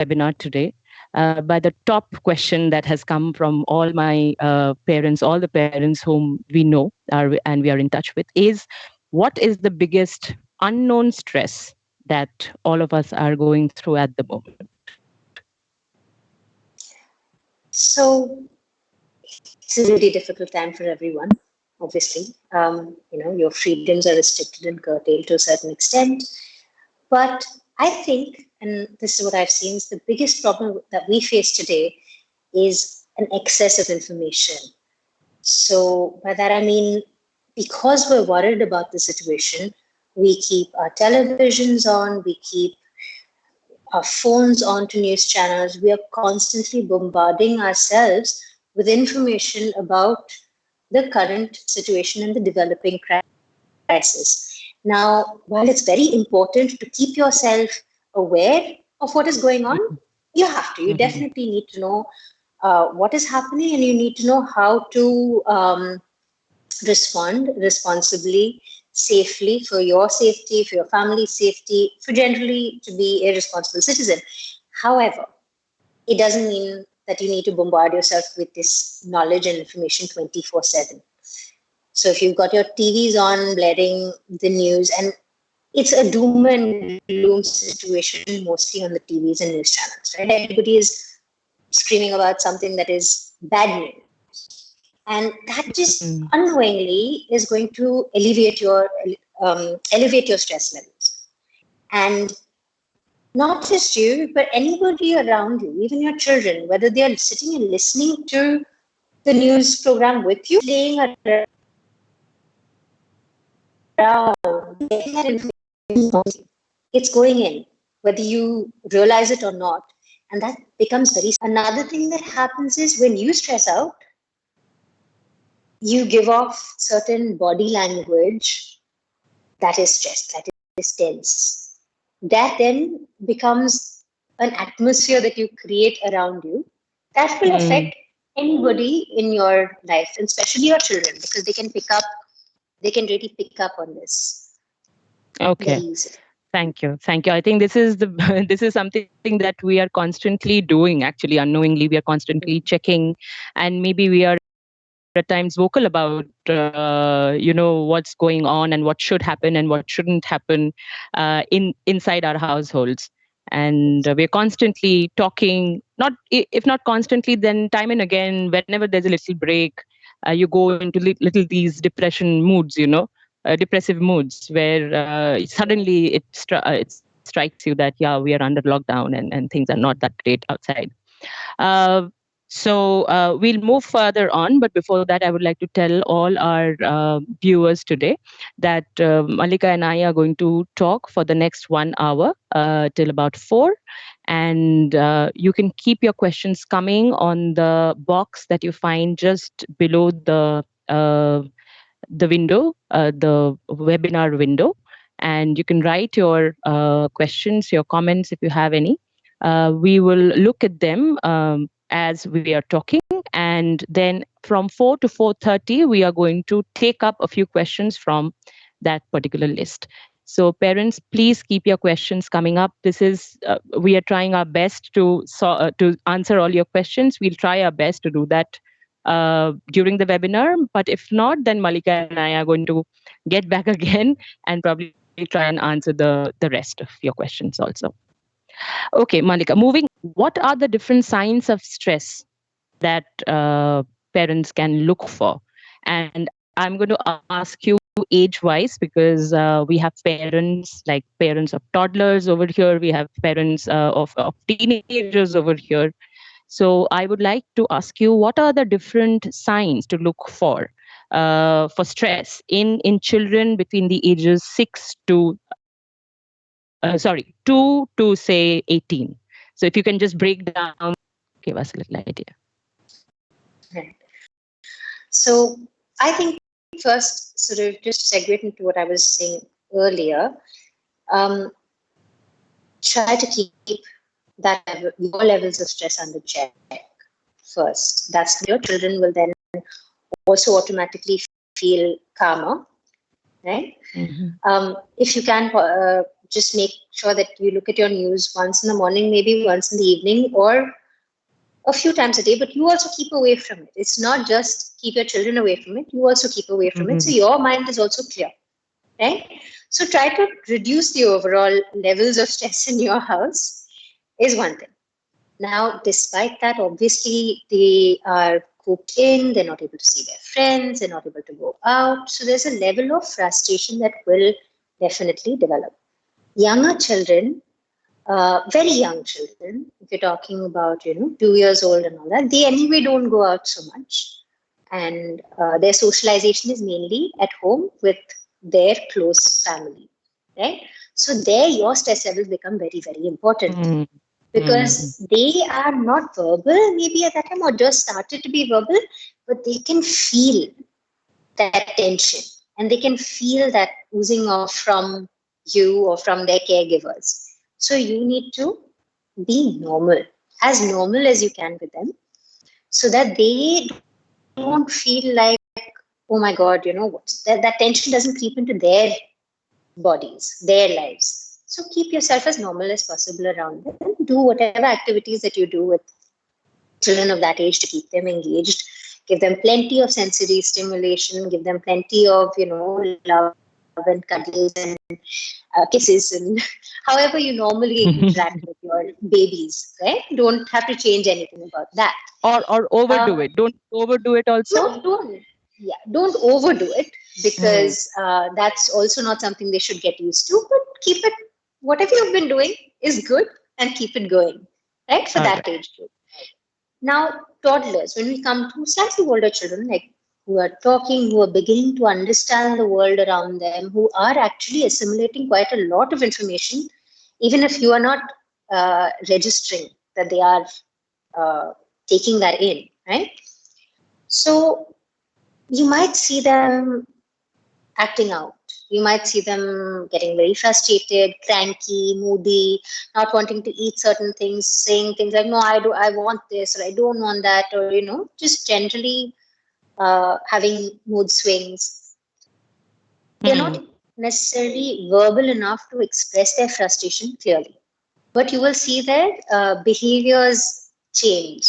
webinar today by the top question that has come from all my parents, all the parents whom we know and we are in touch with, is what is the biggest unknown stress that all of us are going through at the moment? So it's a really difficult time for everyone, obviously. Your freedoms are restricted and curtailed to a certain extent. But I think, and this is what I've seen, is the biggest problem that we face today is an excess of information. So by that I mean, because we're worried about the situation, we keep our televisions on, we keep our phones on to news channels. We are constantly bombarding ourselves with information about the current situation in the developing crisis. Now, while it's very important to keep yourself aware of what is going on, you have to. You definitely need to know what is happening, and you need to know how to respond responsibly, safely, for your safety, for your family's safety, for generally to be a responsible citizen. However, it doesn't mean that you need to bombard yourself with this knowledge and information 24/7. So if you've got your TVs on, blaring the news, and it's a doom and gloom situation mostly on the TVs and news channels, right? Everybody is screaming about something that is bad news. And that just unknowingly is going to elevate your stress levels. And not just you, but anybody around you, even your children, whether they are sitting and listening to the news program with you, playing around, it's going in, whether you realize it or not. And that becomes very... Another thing that happens is when you stress out, you give off certain body language that is stressed, that is tense. That then becomes an atmosphere that you create around you that will affect anybody in your life, and especially your children, because they can really pick up on this. Okay. Thank you. I think this is something that we are constantly doing, actually unknowingly. We are constantly checking, and maybe we are at times vocal about what's going on and what should happen and what shouldn't happen inside our households. And we're constantly talking, not if not constantly, then time and again, whenever there's a little break, you go into little these depression moods, depressive moods, where suddenly it strikes you that, yeah, we are under lockdown and things are not that great outside. So we'll move further on, but before that, I would like to tell all our viewers today that Mallika and I are going to talk for the next 1 hour till about 4. And you can keep your questions coming on the box that you find just below the window, the webinar window. And you can write your questions, your comments, if you have any. We will look at them as we are talking, and then from 4 to 4:30 we are going to take up a few questions from that particular list. So parents, please keep your questions coming up. This is we are trying our best to answer all your questions. We'll try our best to do that during the webinar, but if not, then Mallika and I are going to get back again and probably try and answer the rest of your questions also. Okay, Mallika, moving, what are the different signs of stress that parents can look for? And I'm going to ask you age-wise, because we have parents, like parents of toddlers over here. We have parents of teenagers over here. So I would like to ask you, what are the different signs to look for stress in children between the ages 2 to say 18. So if you can just break down, give us a little idea. Right. So I think first, sort of just to segue into what I was saying earlier, try to keep your levels of stress under check first. That's your children will then also automatically feel calmer, right? If you can just make sure that you look at your news once in the morning, maybe once in the evening, or a few times a day, but you also keep away from it. It's not just keep your children away from it, you also keep away from it. So Mhm. your mind is also clear, right? So try to reduce the overall levels of stress in your house is one thing. Now, despite that, obviously they are cooped in, they're not able to see their friends, they're not able to go out. So there's a level of frustration that will definitely develop. Younger children, very young children, if you're talking about, 2 years old and all that, they anyway don't go out so much. And their socialization is mainly at home with their close family, right? So there, your stress levels become very, very important Mhm. Mhm. because they are not verbal maybe at that time or just started to be verbal, but they can feel that tension and they can feel that oozing off from you or from their caregivers. So you need to be normal as you can with them so that they don't feel like, oh my God, that tension doesn't creep into their bodies, their lives. So keep yourself as normal as possible around them. Do whatever activities that you do with children of that age to keep them engaged. Give them plenty of sensory stimulation, give them plenty of, love and cuddles and kisses and however you normally interact with your babies, right? Don't have to change anything about that. Or Um, overdo it. Don't overdo it no, also. don't overdo it Mm. because that's also not something they should get used to. But keep it, whatever you've been doing is good, and keep it going, right? For All that right. age group. Now, toddlers, when we come to slightly older children, like who are talking, who are beginning to understand the world around them, who are actually assimilating quite a lot of information, even if you are not registering that they are uh, taking that in, right? So you might see them acting out. You might see them getting very frustrated, cranky, moody, not wanting to eat certain things, saying things like, "No, I want this," or "I don't want that," or just generally having mood swings. They're not Mm. necessarily verbal enough to express their frustration clearly, but you will see their behaviors change,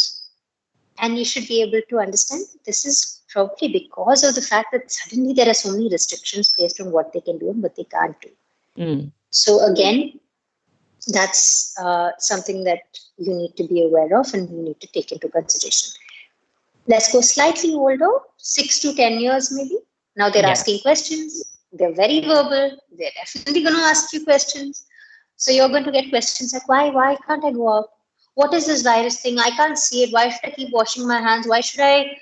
and you should be able to understand this is probably because of the fact that suddenly there are so many restrictions placed on what they can do and what they can't do. Mm. So again, that's something that you need to be aware of and you need to take into consideration. Let's go slightly older, 6 to 10 years maybe. Now they're Yeah. asking questions. They're very verbal. They're definitely going to ask you questions. So you're going to get questions like, why? Why can't I go out? What is this virus thing? I can't see it. Why should I keep washing my hands? Why should I,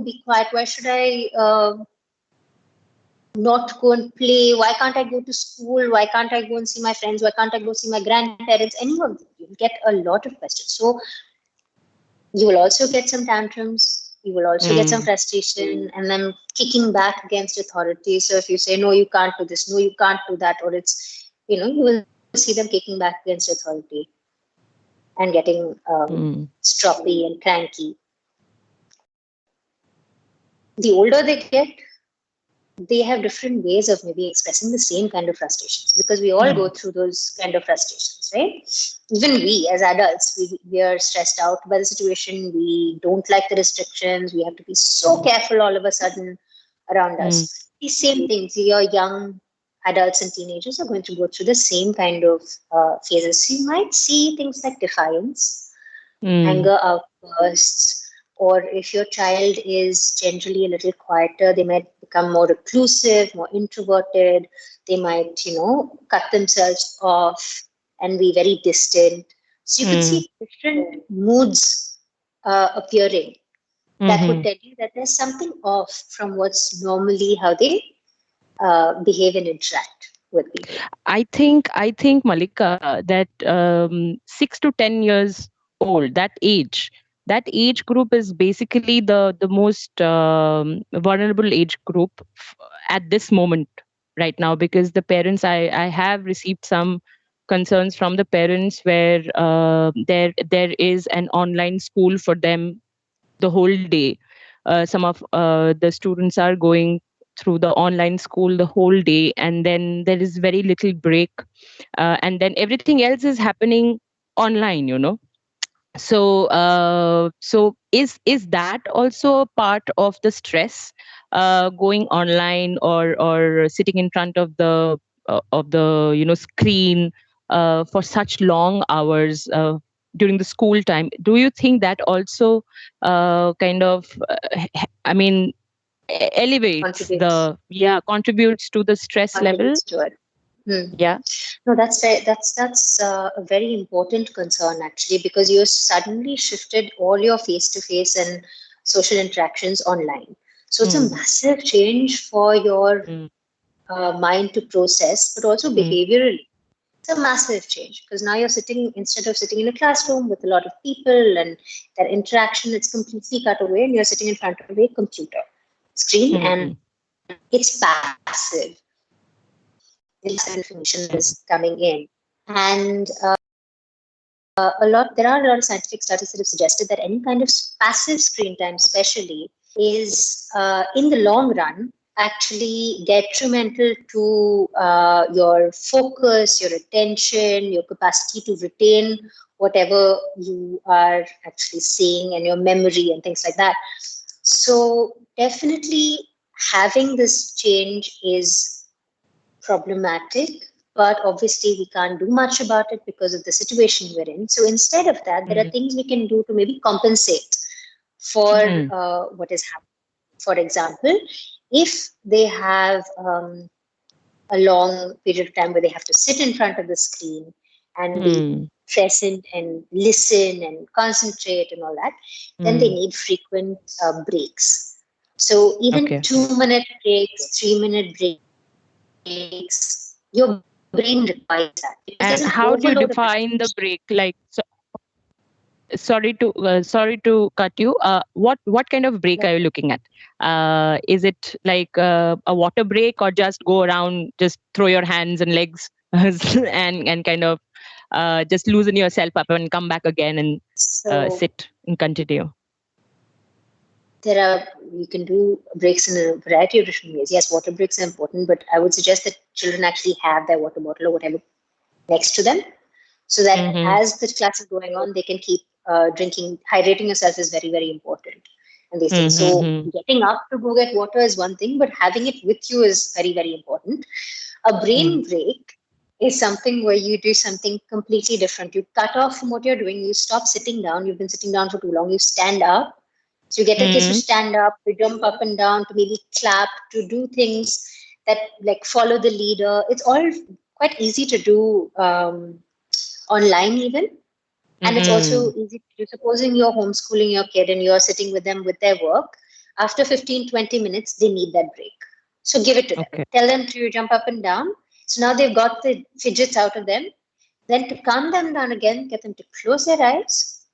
be quiet? Why should I not go and play? Why can't I go to school? Why can't I go and see my friends? Why can't I go see my grandparents? Any of them. You'll get a lot of questions. So you will also get some tantrums. You will also get some Mm. frustration and then kicking back against authority. So if you say, no, you can't do this, no, you can't do that, or it's, you will see them kicking back against authority and getting Mm. stroppy and cranky. The older they get, they have different ways of maybe expressing the same kind of frustrations because we all go Mm. through those kind of frustrations, right? Even we as adults, we are stressed out by the situation. We don't like the restrictions. We have to be so careful all of a sudden around Mm. us. These same things, your young adults and teenagers are going to go through the same kind of phases. So you might see things like defiance, Mm. anger outbursts, or if your child is generally a little quieter, they might become more reclusive, more introverted. They might, cut themselves off and be very distant. So you could Mm. see different moods appearing that would Mhm. tell you that there's something off from what's normally how they behave and interact with people. I think Malika that 6 to 10 years old, that age group is basically the most vulnerable age group at this moment right now, because the parents, I have received some concerns from the parents where there is an online school for them the whole day. Some of the students are going through the online school the whole day, and then there is very little break, and then everything else is happening online, so is that also a part of the stress, going online or sitting in front of the screen for such long hours during the school time? Do you think that also kind of I mean elevates Contributes. contributes to the stress level? Contributes to it. Hmm. Yeah. No, that's a very important concern actually, because you're suddenly shifted all your face-to-face and social interactions online. So it's a Mm, massive change for your mm, mind to process, but also mm, behaviorally. It's a massive change because now you're sitting, instead of sitting in a classroom with a lot of people and that interaction, it's completely cut away, and you're sitting in front of a computer screen, mm, and it's passive. This information mm, is coming in, and there are a lot of scientific studies that have suggested that any kind of passive screen time, especially, is in the long run actually detrimental to your focus, your attention, your capacity to retain whatever you are actually seeing, and your memory and things like that. So definitely having this change is problematic, but obviously we can't do much about it because of the situation we're in. So instead of that, there are mm, things we can do to maybe compensate for mm, what is happening. For example, if they have a long period of time where they have to sit in front of the screen and be mm, present and listen and concentrate and all that, then they mm. need frequent breaks. So even Okay. 2 minute breaks, 3 minute breaks, your brain requires that because there's an And overload how of do you information. define the break? Like, sorry to cut you. What kind of break are you looking at? Is it like a water break, or just go around, just throw your hands and legs and kind of just loosen yourself up and come back again and So sit and continue? there are, you can do breaks in a variety of different ways. Yes, water breaks are important, but I would suggest that children actually have their water bottle or whatever next to them, so that Mm-hmm. as the class is going on, they can keep drinking. Hydrating yourself is very, very important, and these things. So Mm-hmm. getting up to go get water is one thing, but having it with you is very, very important. A brain break is something where you do something completely different. You cut off from what you're doing. You stop sitting down. You've been sitting down for too long. You stand up. So you get a case to Mm-hmm. stand up, to jump up and down, to maybe clap, to do things that like follow the leader. It's all quite easy to do online even. And it's Mm-hmm. also easy to do. Supposing you're homeschooling your kid and you're sitting with them with their work, after 15, 20 minutes, they need that break. So give it to them. Okay. Tell them to jump up and down. So now they've got the fidgets out of them. Then to calm them down again, get them to close their eyes,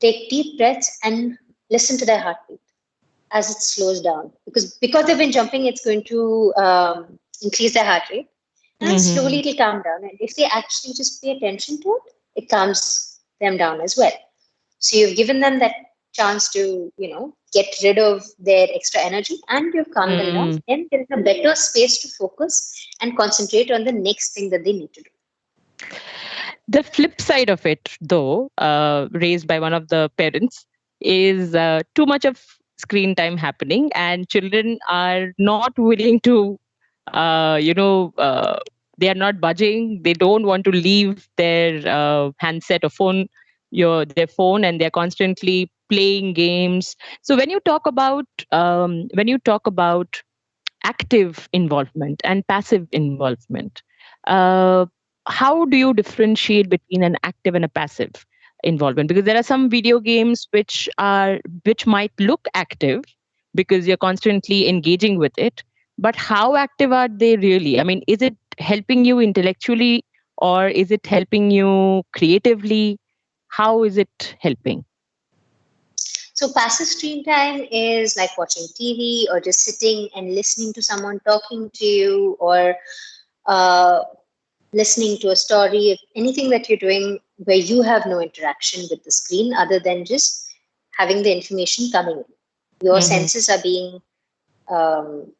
take deep breaths, and listen to their heartbeat as it slows down. Because they've been jumping, it's going to increase their heart rate. And then Mm-hmm. slowly it'll calm down. And if they actually just pay attention to it, it calms them down as well. So you've given them that chance to, get rid of their extra energy, and you've calmed them down. Mm-hmm. Then there is a better space to focus and concentrate on the next thing that they need to do. The flip side of it, though, raised by one of the parents, is too much of screen time happening, and children are not willing to, uh, you know, uh, they are not budging. They don't want to leave their handset or phone, their phone, and they're constantly playing games. So when you talk about active involvement and passive involvement, uh, how do you differentiate between an active and a passive involvement? Because there are some video games which might look active because you're constantly engaging with it, but how active are they really? I mean, is it helping you intellectually, or is it helping you creatively? How is it helping? So passive screen time is like watching TV or just sitting and listening to someone talking to you, or uh, listening to a story, anything that you're doing where you have no interaction with the screen other than just having the information coming in. Your Mm-hmm. senses are being um,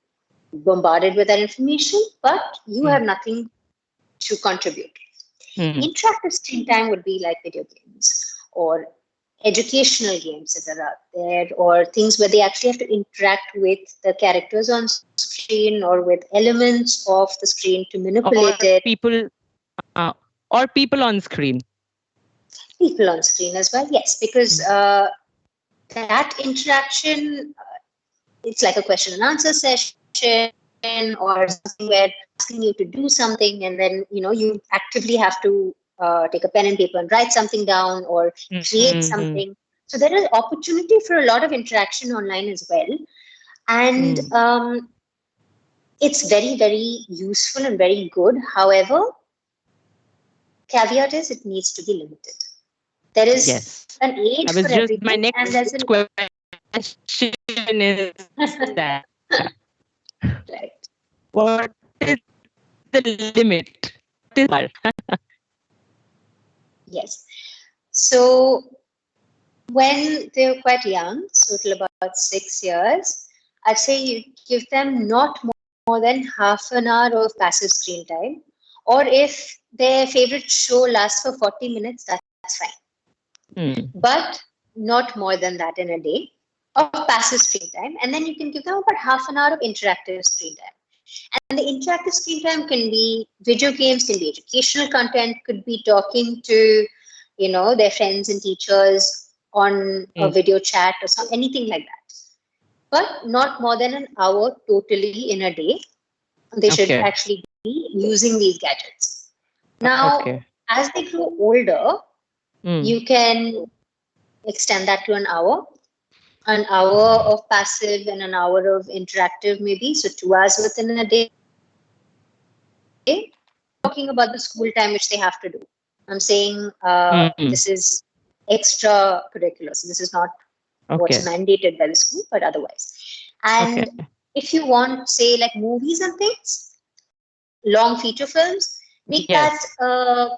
bombarded with that information, but you have nothing to contribute. Interactive screen time would be like video games or educational games that are out there, or things where they actually have to interact with the characters on screen or with elements of the screen to manipulate it. Or people on screen. People on screen as well, yes, because that interaction, it's like a question and answer session or something where asking you to do something, and then you actively have to take a pen and paper and write something down or create something. So there is opportunity for a lot of interaction online as well, and it's very, very useful and very good. However, caveat is it needs to be limited. There is an age for everything. My next question is that. Right. What is the limit? Yes. So when they're quite young, so till about 6 years, I'd say you give them not more than half an hour of passive screen time. Or if their favorite show lasts for 40 minutes, that's fine. But not more than that in a day of passive screen time. And then you can give them about half an hour of interactive screen time. And the interactive screen time can be video games, can be educational content, could be talking to, their friends and teachers on a video chat or something, anything like that. But not more than an hour totally in a day. They should actually be using these gadgets. Now, as they grow older, you can extend that to an hour of passive and an hour of interactive, maybe. So 2 hours within a day. Talking about the school time, which they have to do. I'm saying this is extracurricular. So this is not what's mandated by the school, but otherwise. And if you want, say, like movies and things, long feature films, make that a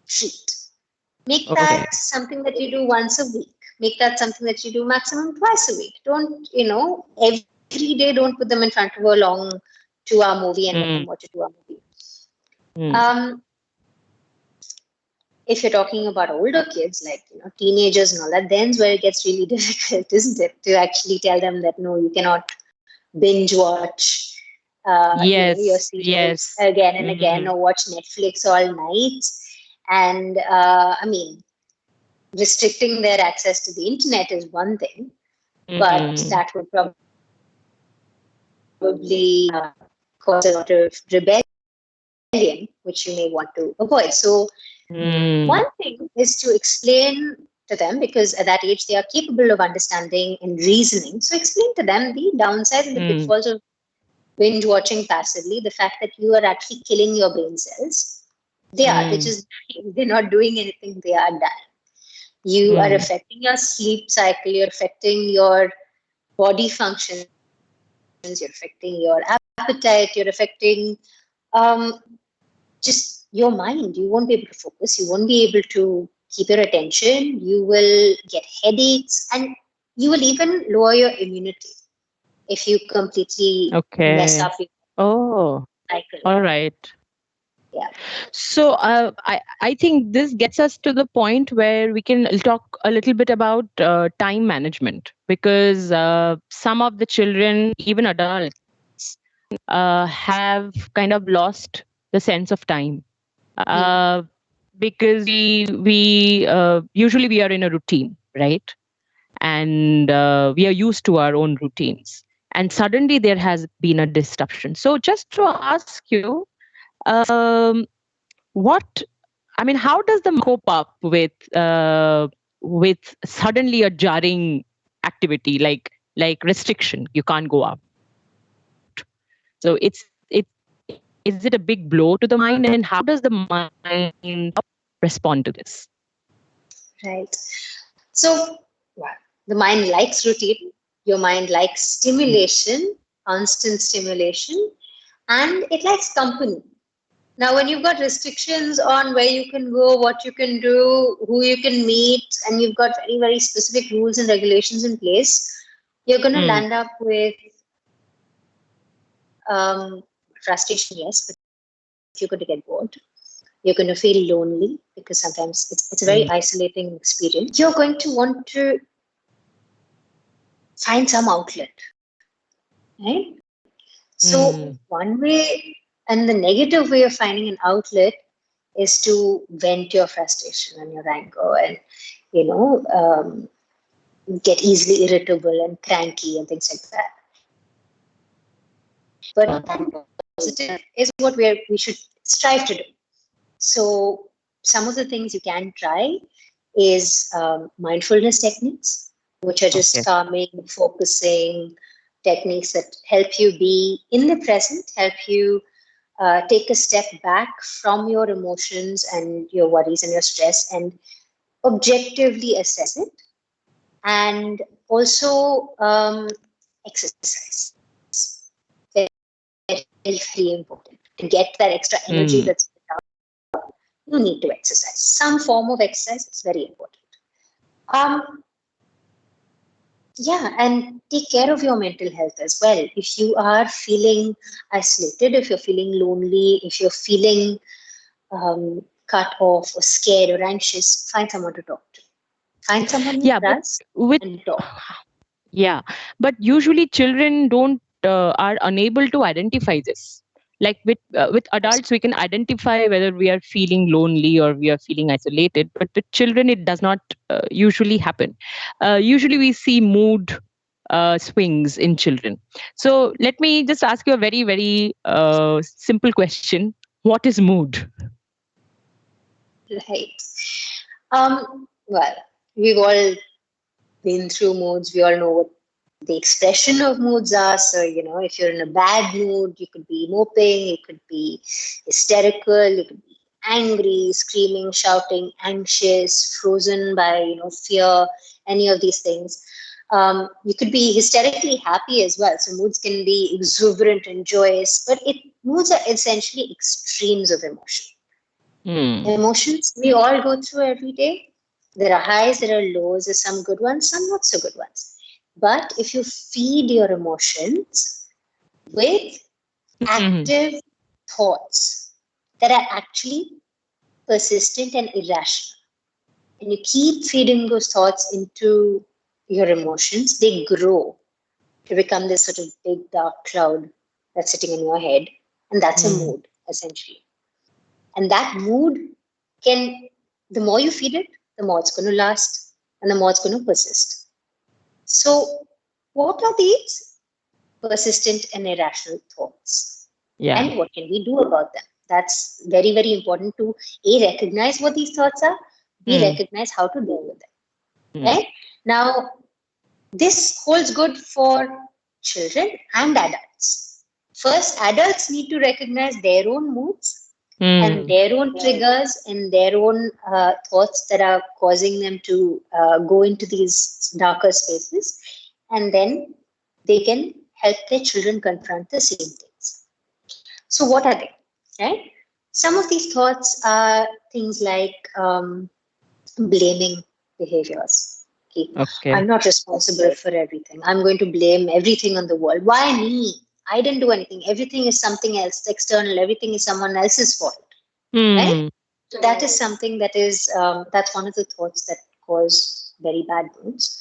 treat. Make that something that you do once a week. Make that something that you do maximum twice a week. Don't, every day, don't put them in front of a long 2-hour movie and let them watch a 2-hour movie. If you're talking about older kids, like, teenagers and all that, then's where it gets really difficult, isn't it? To actually tell them that, no, you cannot binge watch your series again and again, or watch Netflix all night. And restricting their access to the internet is one thing, but that would probably cause a lot of rebellion, which you may want to avoid. So one thing is to explain to them, because at that age they are capable of understanding and reasoning. So explain to them the downsides and the pitfalls of binge watching passively, the fact that you are actually killing your brain cells. They're not doing anything, they are dying. You are affecting your sleep cycle, you're affecting your body functions, you're affecting your appetite, you're affecting just your mind. You won't be able to focus, you won't be able to keep your attention, you will get headaches, and you will even lower your immunity if you completely mess up your cycle. All right. Yeah. So I think this gets us to the point where we can talk a little bit about time management, because some of the children, even adults, have kind of lost the sense of time, because we usually we are in a routine, right? And we are used to our own routines, and suddenly there has been a disruption. So just to ask you, how does the cope up with suddenly a jarring activity like restriction? You can't go out. So is it a big blow to the mind, and how does the mind respond to this? Right. So the mind likes routine. Your mind likes stimulation, constant stimulation, and it likes company. Now, when you've got restrictions on where you can go, what you can do, who you can meet, and you've got very, very specific rules and regulations in place, You're going to land up with frustration, yes, but you're going to get bored. You're going to feel lonely because sometimes it's a very isolating experience. You're going to want to find some outlet, right? So one way, and the negative way of finding an outlet is to vent your frustration and your anger and, get easily irritable and cranky and things like that. But positive is what we should strive to do. So some of the things you can try is mindfulness techniques, which are just calming, focusing techniques that help you be in the present, help you take a step back from your emotions and your worries and your stress and objectively assess it. And also exercise. Very, very important. To get that extra energy that's out, you need to exercise. Some form of exercise is very important. And take care of your mental health as well. If you are feeling isolated, if you're feeling lonely, if you're feeling cut off or scared or anxious, find someone to talk to. Find someone you trust and talk. Yeah, but usually children don't are unable to identify this. Like with adults, we can identify whether we are feeling lonely or we are feeling isolated. But with children, it does not usually happen. Usually, we see mood swings in children. So let me just ask you a very very simple question: what is mood? Right. Well, we've all been through moods. We all know what the expression of moods are. So, if you're in a bad mood, you could be moping, you could be hysterical, you could be angry, screaming, shouting, anxious, frozen by, fear, any of these things. You could be hysterically happy as well. So moods can be exuberant and joyous, but moods are essentially extremes of emotion. Emotions we all go through every day. There are highs, there are lows, there's some good ones, some not so good ones. But if you feed your emotions with active thoughts that are actually persistent and irrational, and you keep feeding those thoughts into your emotions, they grow to become this sort of big dark cloud that's sitting in your head. And that's a mood, essentially. And that mood the more you feed it, the more it's going to last and the more it's going to persist. So, what are these persistent and irrational thoughts? Yeah. And what can we do about them? That's very, very important to recognize what these thoughts are, recognize how to deal with them. Right? Now, this holds good for children and adults. First, adults need to recognize their own moods and their own triggers and their own thoughts that are causing them to go into these darker spaces. And then they can help their children confront the same things. So what are they? Right? Some of these thoughts are things like blaming behaviors. Okay. I'm not responsible for everything. I'm going to blame everything on the world. Why me? I didn't do anything. Everything is something else, external. Everything is someone else's fault. Right? So that is something that is, that's one of the thoughts that cause very bad moods.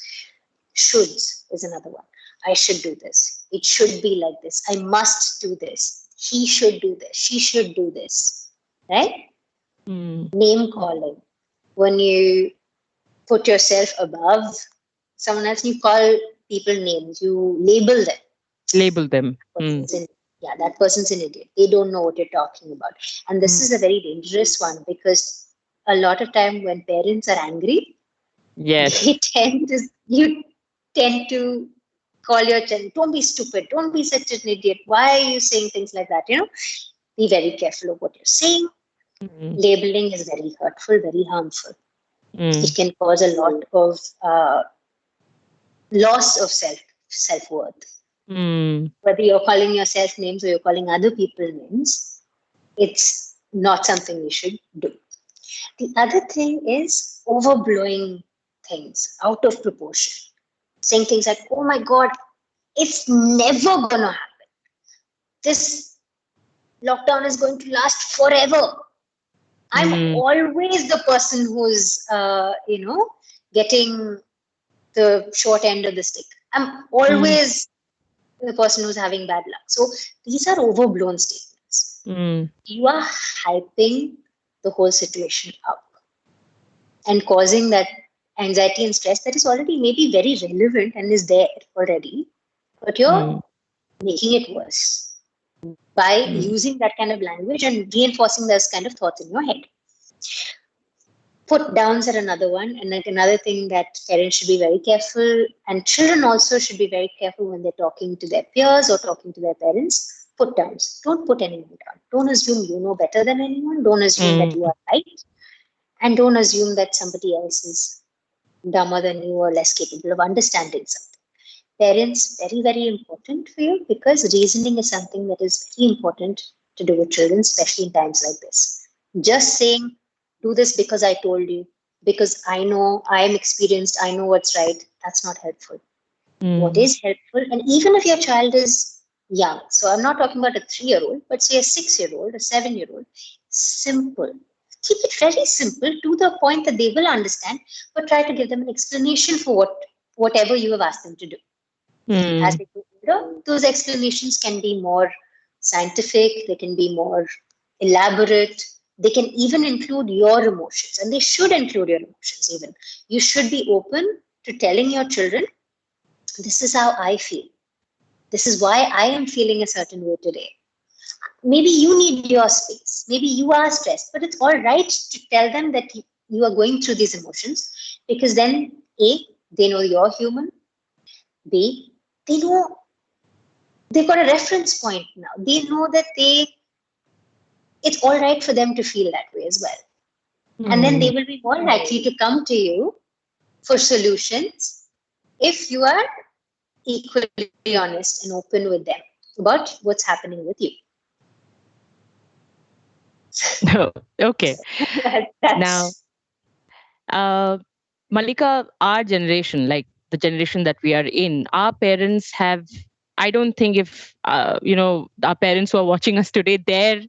Shoulds is another one. I should do this. It should be like this. I must do this. He should do this. She should do this. Right? Name calling. When you put yourself above someone else, you call people names. You label them. That person's an idiot. They don't know what you're talking about. And this is a very dangerous one because a lot of time when parents are angry, you tend to call your child, don't be stupid, don't be such an idiot. Why are you saying things like that? Be very careful of what you're saying. Labeling is very hurtful, very harmful. It can cause a lot of loss of self-worth. Whether you're calling yourself names or you're calling other people names, it's not something you should do. The other thing is overblowing things out of proportion. saying things like, oh my God, it's never going to happen. This lockdown is going to last forever. I'm always the person who's, getting the short end of the stick. I'm always the person who's having bad luck. So these are overblown statements. You are hyping the whole situation up and causing that anxiety and stress that is already maybe very relevant and is there already, but you're making it worse by using that kind of language and reinforcing those kind of thoughts in your head. Put downs are another one, and like another thing that parents should be very careful, and children also should be very careful when they're talking to their peers or talking to their parents. Put downs. Don't put anyone down. Don't assume you know better than anyone. Don't assume that you are right, and don't assume that somebody else is dumber than you or less capable of understanding something. Parents, very, very important for you, because reasoning is something that is very important to do with children, especially in times like this. Just saying, do this because I told you, because I know, I am experienced, I know what's right, that's not helpful. What is helpful, and even if your child is young, so I'm not talking about a 3-year-old, but say a 6-year-old, a 7-year-old, simple. Keep it very simple to the point that they will understand, but try to give them an explanation for whatever you have asked them to do. As they go older, those explanations can be more scientific, they can be more elaborate, they can even include your emotions, and they should include your emotions even. You should be open to telling your children, this is how I feel. This is why I am feeling a certain way today. Maybe you need your space. Maybe you are stressed, but it's all right to tell them that you are going through these emotions, because then A, they know you're human. B, they know they've got a reference point now. They know that it's all right for them to feel that way as well. And then they will be more likely to come to you for solutions if you are equally honest and open with them about what's happening with you. Okay. Now, Mallika, our generation, like the generation that we are in, our parents have, I don't think if, our parents who are watching us today, their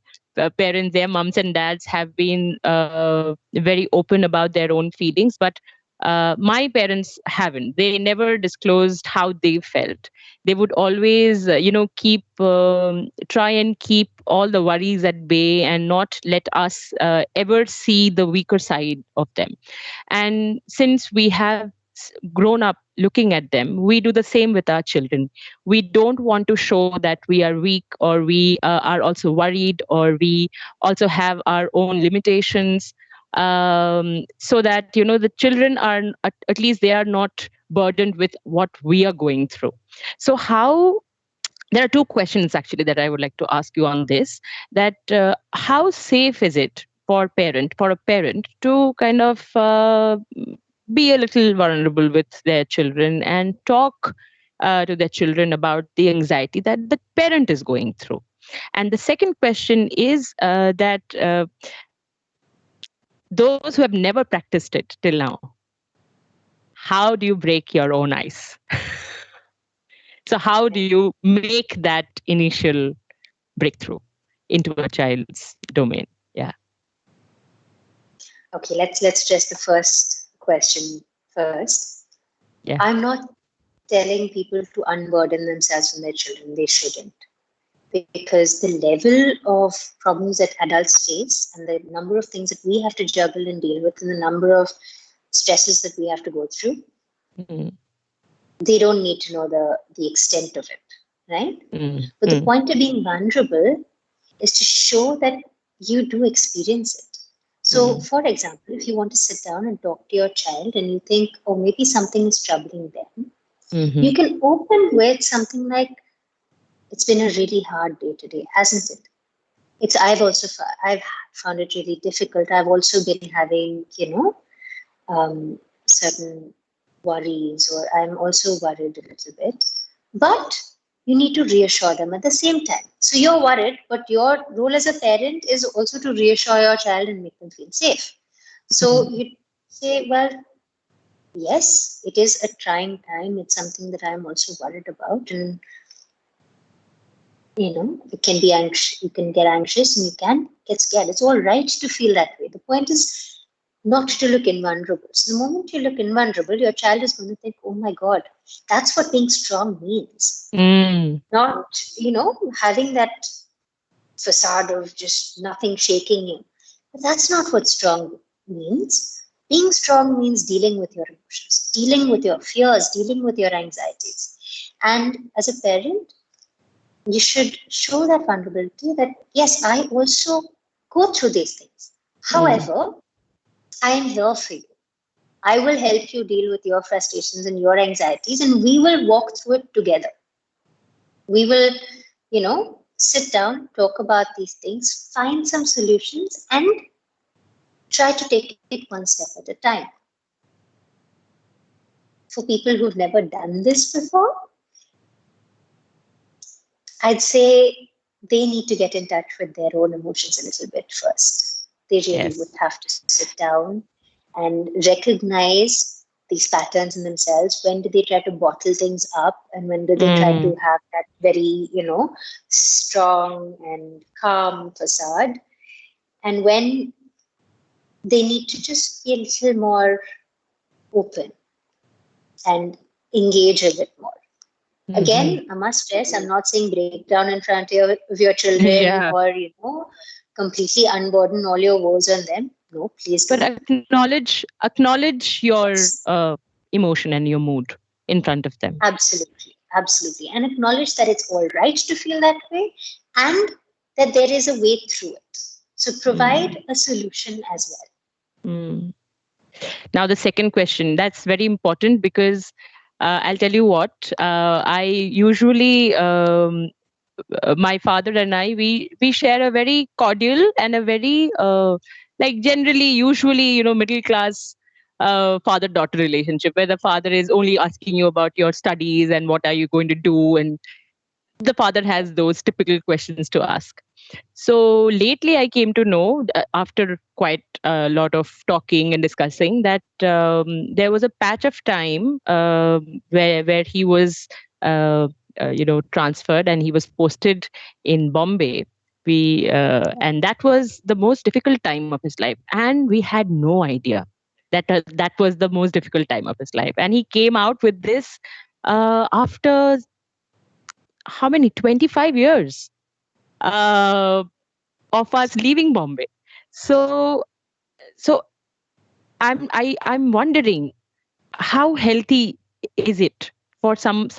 parents, their moms and dads have been very open about their own feelings. But my parents haven't. They never disclosed how they felt. They would always, try and keep all the worries at bay and not let us ever see the weaker side of them. And since we have grown up looking at them, we do the same with our children. We don't want to show that we are weak, or we are also worried, or we also have our own limitations, so that the children are at least they are not burdened with what we are going through. So how there are two questions actually that I would like to ask you on this, that how safe is it for a parent to kind of be a little vulnerable with their children and talk to their children about the anxiety that the parent is going through. And the second question is that those who have never practiced it till now, how do you break your own ice? So how do you make that initial breakthrough into a child's domain? Yeah. Okay, let's address the first question first. Yeah. I'm not telling people to unburden themselves from their children. They shouldn't. Because the level of problems that adults face and the number of things that we have to juggle and deal with and the number of stresses that we have to go through, they don't need to know the extent of it, right? But the point of being vulnerable is to show that you do experience it. So, for example, if you want to sit down and talk to your child and you think, oh, maybe something is troubling them, you can open with something like, it's been a really hard day today, hasn't it? I've found it really difficult. I've also been having, certain worries, or I'm also worried a little bit. But you need to reassure them at the same time. So you're worried, but your role as a parent is also to reassure your child and make them feel safe. So you say, well, yes, it is a trying time. It's something that I'm also worried about. And, it can be anxious, you can get anxious and you can get scared. It's all right to feel that way. The point is not to look invulnerable. So the moment you look invulnerable, your child is going to think, oh my God, that's what being strong means. Mm. Not, having that facade of just nothing shaking you. But that's not what strong means. Being strong means dealing with your emotions, dealing with your fears, dealing with your anxieties. And as a parent, you should show that vulnerability that, yes, I also go through these things. Mm. However, I am here for you. I will help you deal with your frustrations and your anxieties, and we will walk through it together. We will, sit down, talk about these things, find some solutions, and try to take it one step at a time. For people who've never done this before, I'd say they need to get in touch with their own emotions a little bit first. They really would Yes. have to sit down and recognize these patterns in themselves. When do they try to bottle things up, and when do they try to Mm. have that very, strong and calm facade? And when they need to just be a little more open and engage a bit more. Mm-hmm. Again, I must stress, I'm not saying break down in front of your children Yeah. or, completely unburden all your woes on them. No, please But don't. acknowledge your Yes, emotion and your mood in front of them. absolutely. Absolutely. And acknowledge that it's all right to feel that way and that there is a way through it. So provide Mm. a solution as well. Mm. Now, the second question, that's very important because I'll tell you what, I usually, my father and I, we share a very cordial and a very, like generally, usually, middle class father daughter relationship where the father is only asking you about your studies and what are you going to do. And the father has those typical questions to ask. So lately, I came to know after quite a lot of talking and discussing that there was a patch of time where he was, transferred and he was posted in Bombay. And that was the most difficult time of his life, and we had no idea that that was the most difficult time of his life. And he came out with this after how many 25 years uh, of us leaving Bombay. So so I'm wondering how healthy is it for some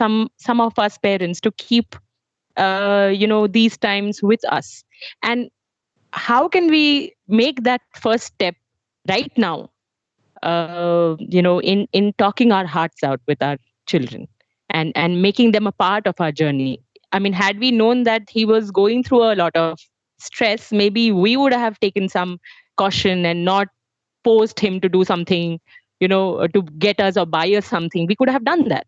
of us parents to keep these times with us, and how can we make that first step right now, in talking our hearts out with our children and making them a part of our journey. I mean, had we known that he was going through a lot of stress, maybe we would have taken some caution and not forced him to do something, to get us or buy us something. We could have done that.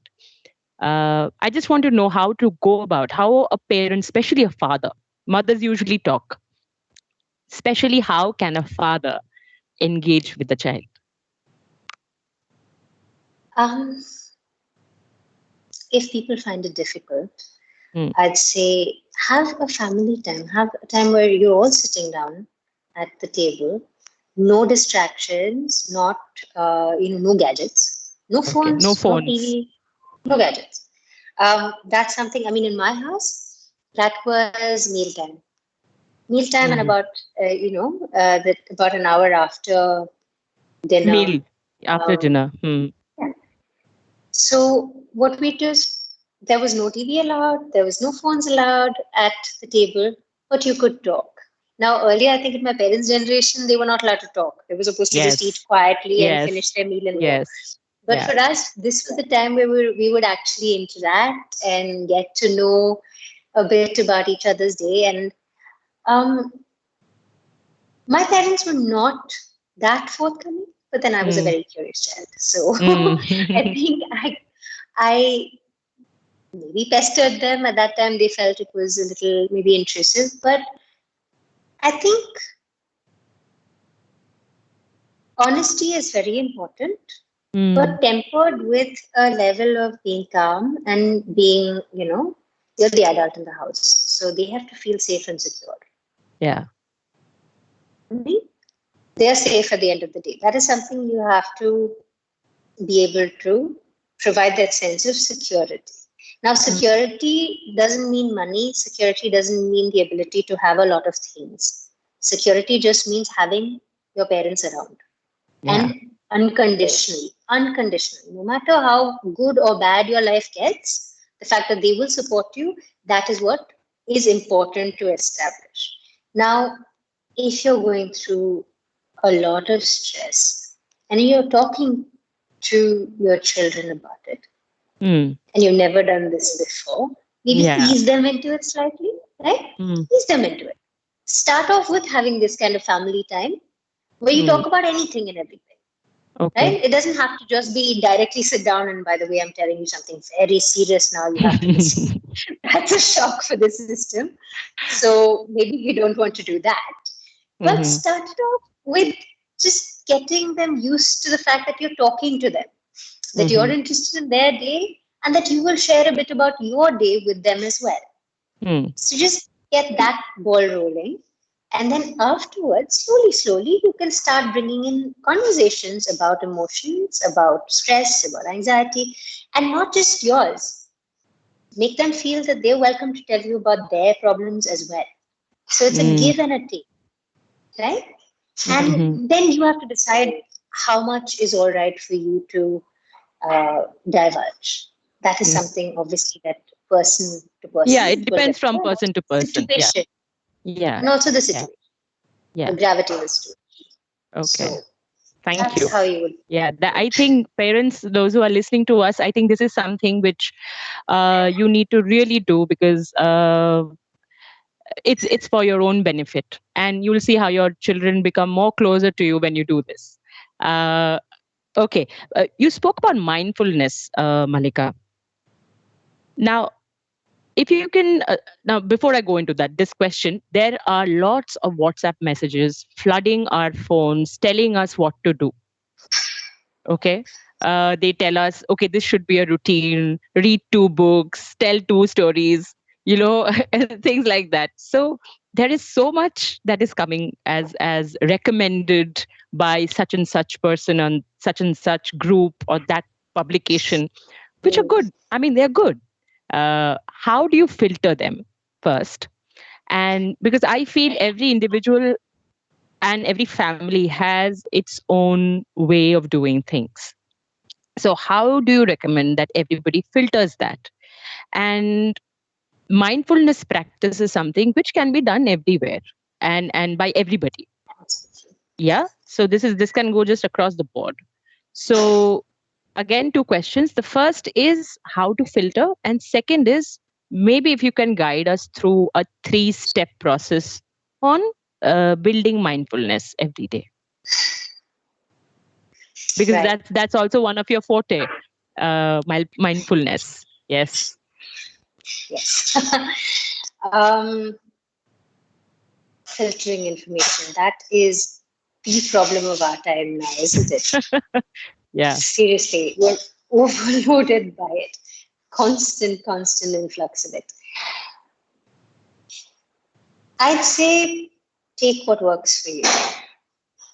I just want to know how to go about how a parent, especially a father, mothers usually talk, especially how can a father engage with the child. Um, if people find it difficult, Mm. I'd say have a family time, have a time where you're all sitting down at the table, no distractions, not, no gadgets, no Okay, no phones, no phones. TV, no gadgets. That's something, I mean, in my house, that was mealtime. Mealtime and Mhm. about, about an hour after dinner. Meal after Um, dinner. Hmm. yeah. So what we do is there was no TV allowed, there was no phones allowed at the table, but you could talk. Now, earlier, I think in my parents' generation, they were not allowed to talk. They were supposed to just eat Yes. quietly and Yes. finish their meal and go. Yes. But Yeah. for us, this was the time where we would actually interact and get to know a bit about each other's day. And um, my parents were not that forthcoming, but then I was a Mm. very curious child. So I Mm. think I maybe pestered them. At that time, they felt it was a little maybe intrusive. But I think honesty is very important. Mm. but tempered with a level of being calm and being, you're the adult in the house. So they have to feel safe and secure. Yeah. They are safe at the end of the day. That is something you have to be able to provide that sense of security. Now, Mm. security doesn't mean money. Security doesn't mean the ability to have a lot of things. Security just means having your parents around Yeah. and unconditionally. No matter how good or bad your life gets, the fact that they will support you, that is what is important to establish. Now, if you're going through a lot of stress and you're talking to your children about it Mm. and you've never done this before, maybe Yeah. ease them into it slightly, right? Mm. Ease them into it. Start off with having this kind of family time where you Mm. talk about anything and everything, Okay. right? It doesn't have to just be directly sit down and, by the way, I'm telling you something very serious now, you have to listen. That's a shock for the system. So maybe you don't want to do that. But Mm-hmm. start it off with just getting them used to the fact that you're talking to them, that you're Mm-hmm. interested in their day, and that you will share a bit about your day with them as well. Mm. So just get that ball rolling. And then afterwards, slowly, you can start bringing in conversations about emotions, about stress, about anxiety, and not just yours. Make them feel that they're welcome to tell you about their problems as well. So it's a Mm. give and a take, right? Mm-hmm. And then you have to decide how much is all right for you to diverge. That is Mm. something obviously that person to Yeah, person it will depends differ, from and also person to the person. Yeah. situation, Yeah. and also the Yeah. situation, the Yeah. gravity of the situation. Okay. So Thank that's you. how you would Yeah, that, I approach. think parents, those who are listening to us, I think this is something which you need to really do, because it's for your own benefit, and you will see how your children become more closer to you when you do this. Uh, okay, you spoke about mindfulness, Mallika. Now, if you can, now before I go into that, this question, there are lots of WhatsApp messages flooding our phones, telling us what to do. Okay. They tell us, okay, this should be a routine, read 2 books, tell 2 stories, and things like that. So there is so much that is coming as recommended by such and such person on such and such group or that publication, which are Mm. good. I mean, they're good. How do you filter them first? And because I feel every individual and every family has its own way of doing things. So, how do you recommend that everybody filters that? And mindfulness practice is something which can be done everywhere and by everybody. Absolutely. Yeah. So this can go just across the board. So again, 2 questions. The first is how to filter, and second is maybe if you can guide us through a 3-step process on building mindfulness every day, because Right. that's also one of your forte, mindfulness. Yes. Yes. um, Filtering information. That is the problem of our time now, isn't it? Yeah. Seriously, we're overloaded by it. Constant influx of it. I'd say take what works for you.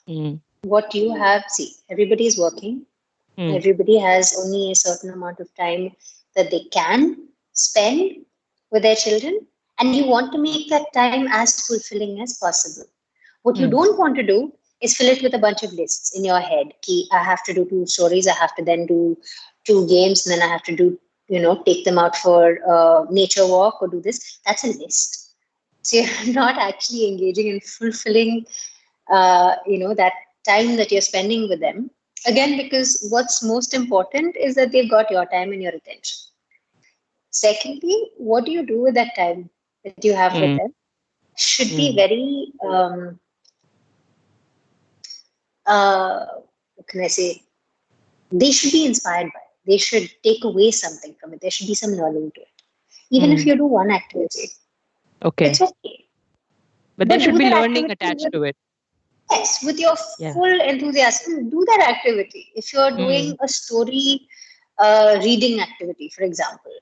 Mm, What you have, see, everybody's working. mm, Everybody has only a certain amount of time that they can spend with their children, and you want to make that time as fulfilling as possible. What you mm, don't want to do is fill it with a bunch of lists in your head. Ki, I have to do 2 stories, I have to then do 2 games, and then I have to do, take them out for nature walk or do this. That's a list. So you're not actually engaging in fulfilling, that time that you're spending with them. Again, because what's most important is that they've got your time and your attention. Secondly, what do you do with that time that you have with mm, them should be mm, very, what can I say? They should be inspired by it. They should take away something from it. There should be some learning to it. Even if mm. you do one activity, Okay. it's okay. But there But should do be that learning activity attached with to it. Yes, with your Yeah. full enthusiasm, do that activity. If you're doing Mm, a story reading activity, for example,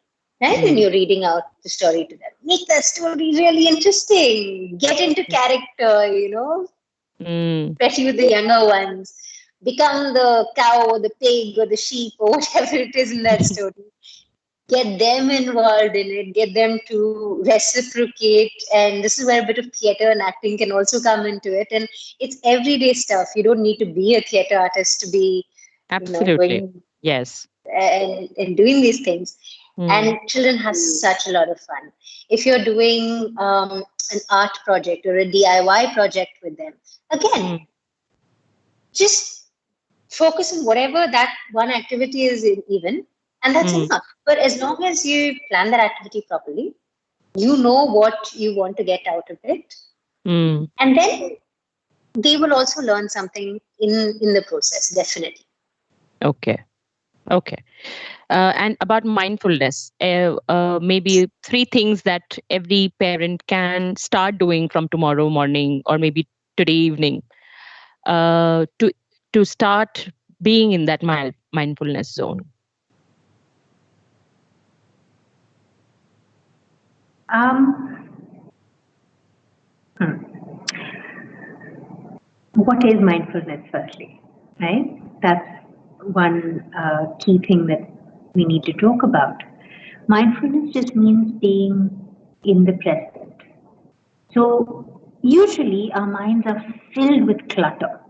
right, and mm, you're reading out the story to them, make the story really interesting. Get into character, mm, especially with the younger ones. Become the cow or the pig or the sheep or whatever it is in that story. Get them involved in it, get them to reciprocate. And this is where a bit of theater and acting can also come into it. And it's everyday stuff. You don't need to be a theater artist to be, absolutely. going Yes. and doing these things. Mm, And children have such a lot of fun. If you're doing an art project or a DIY project with them, again, mm, just focus on whatever that one activity is even, and that's mm, enough. But as long as you plan that activity properly, you know what you want to get out of it, mm. and then they will also learn something in the process, definitely. Okay. Okay. And about mindfulness, maybe three things that every parent can start doing from tomorrow morning or maybe today evening, uh, to to start being in that mindfulness zone. Um, what is mindfulness, firstly? Right? That's one key thing that we need to talk about. Mindfulness just means being in the present. So, usually our minds are filled with clutter.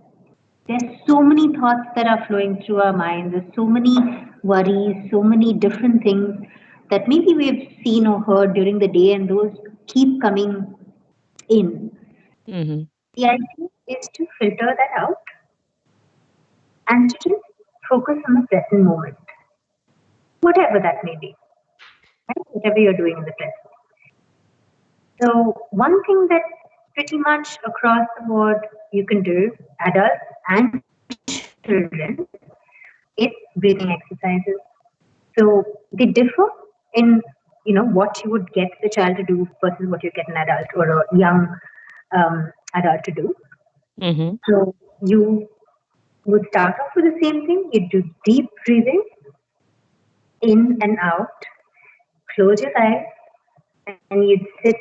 There's so many thoughts that are flowing through our minds. There's so many worries, so many different things that maybe we've seen or heard during the day, and those keep coming in. Hmm. The idea is to filter that out and to just focus on the present moment, whatever that may be, right? Whatever you're doing in the present. So, one thing that pretty much across the board you can do, adults and children, is breathing exercises. So they differ in what you would get the child to do versus what you get an adult or a young adult to do. Hmm. So you would start off with the same thing. You do deep breathing in and out. Close your eyes and you'd sit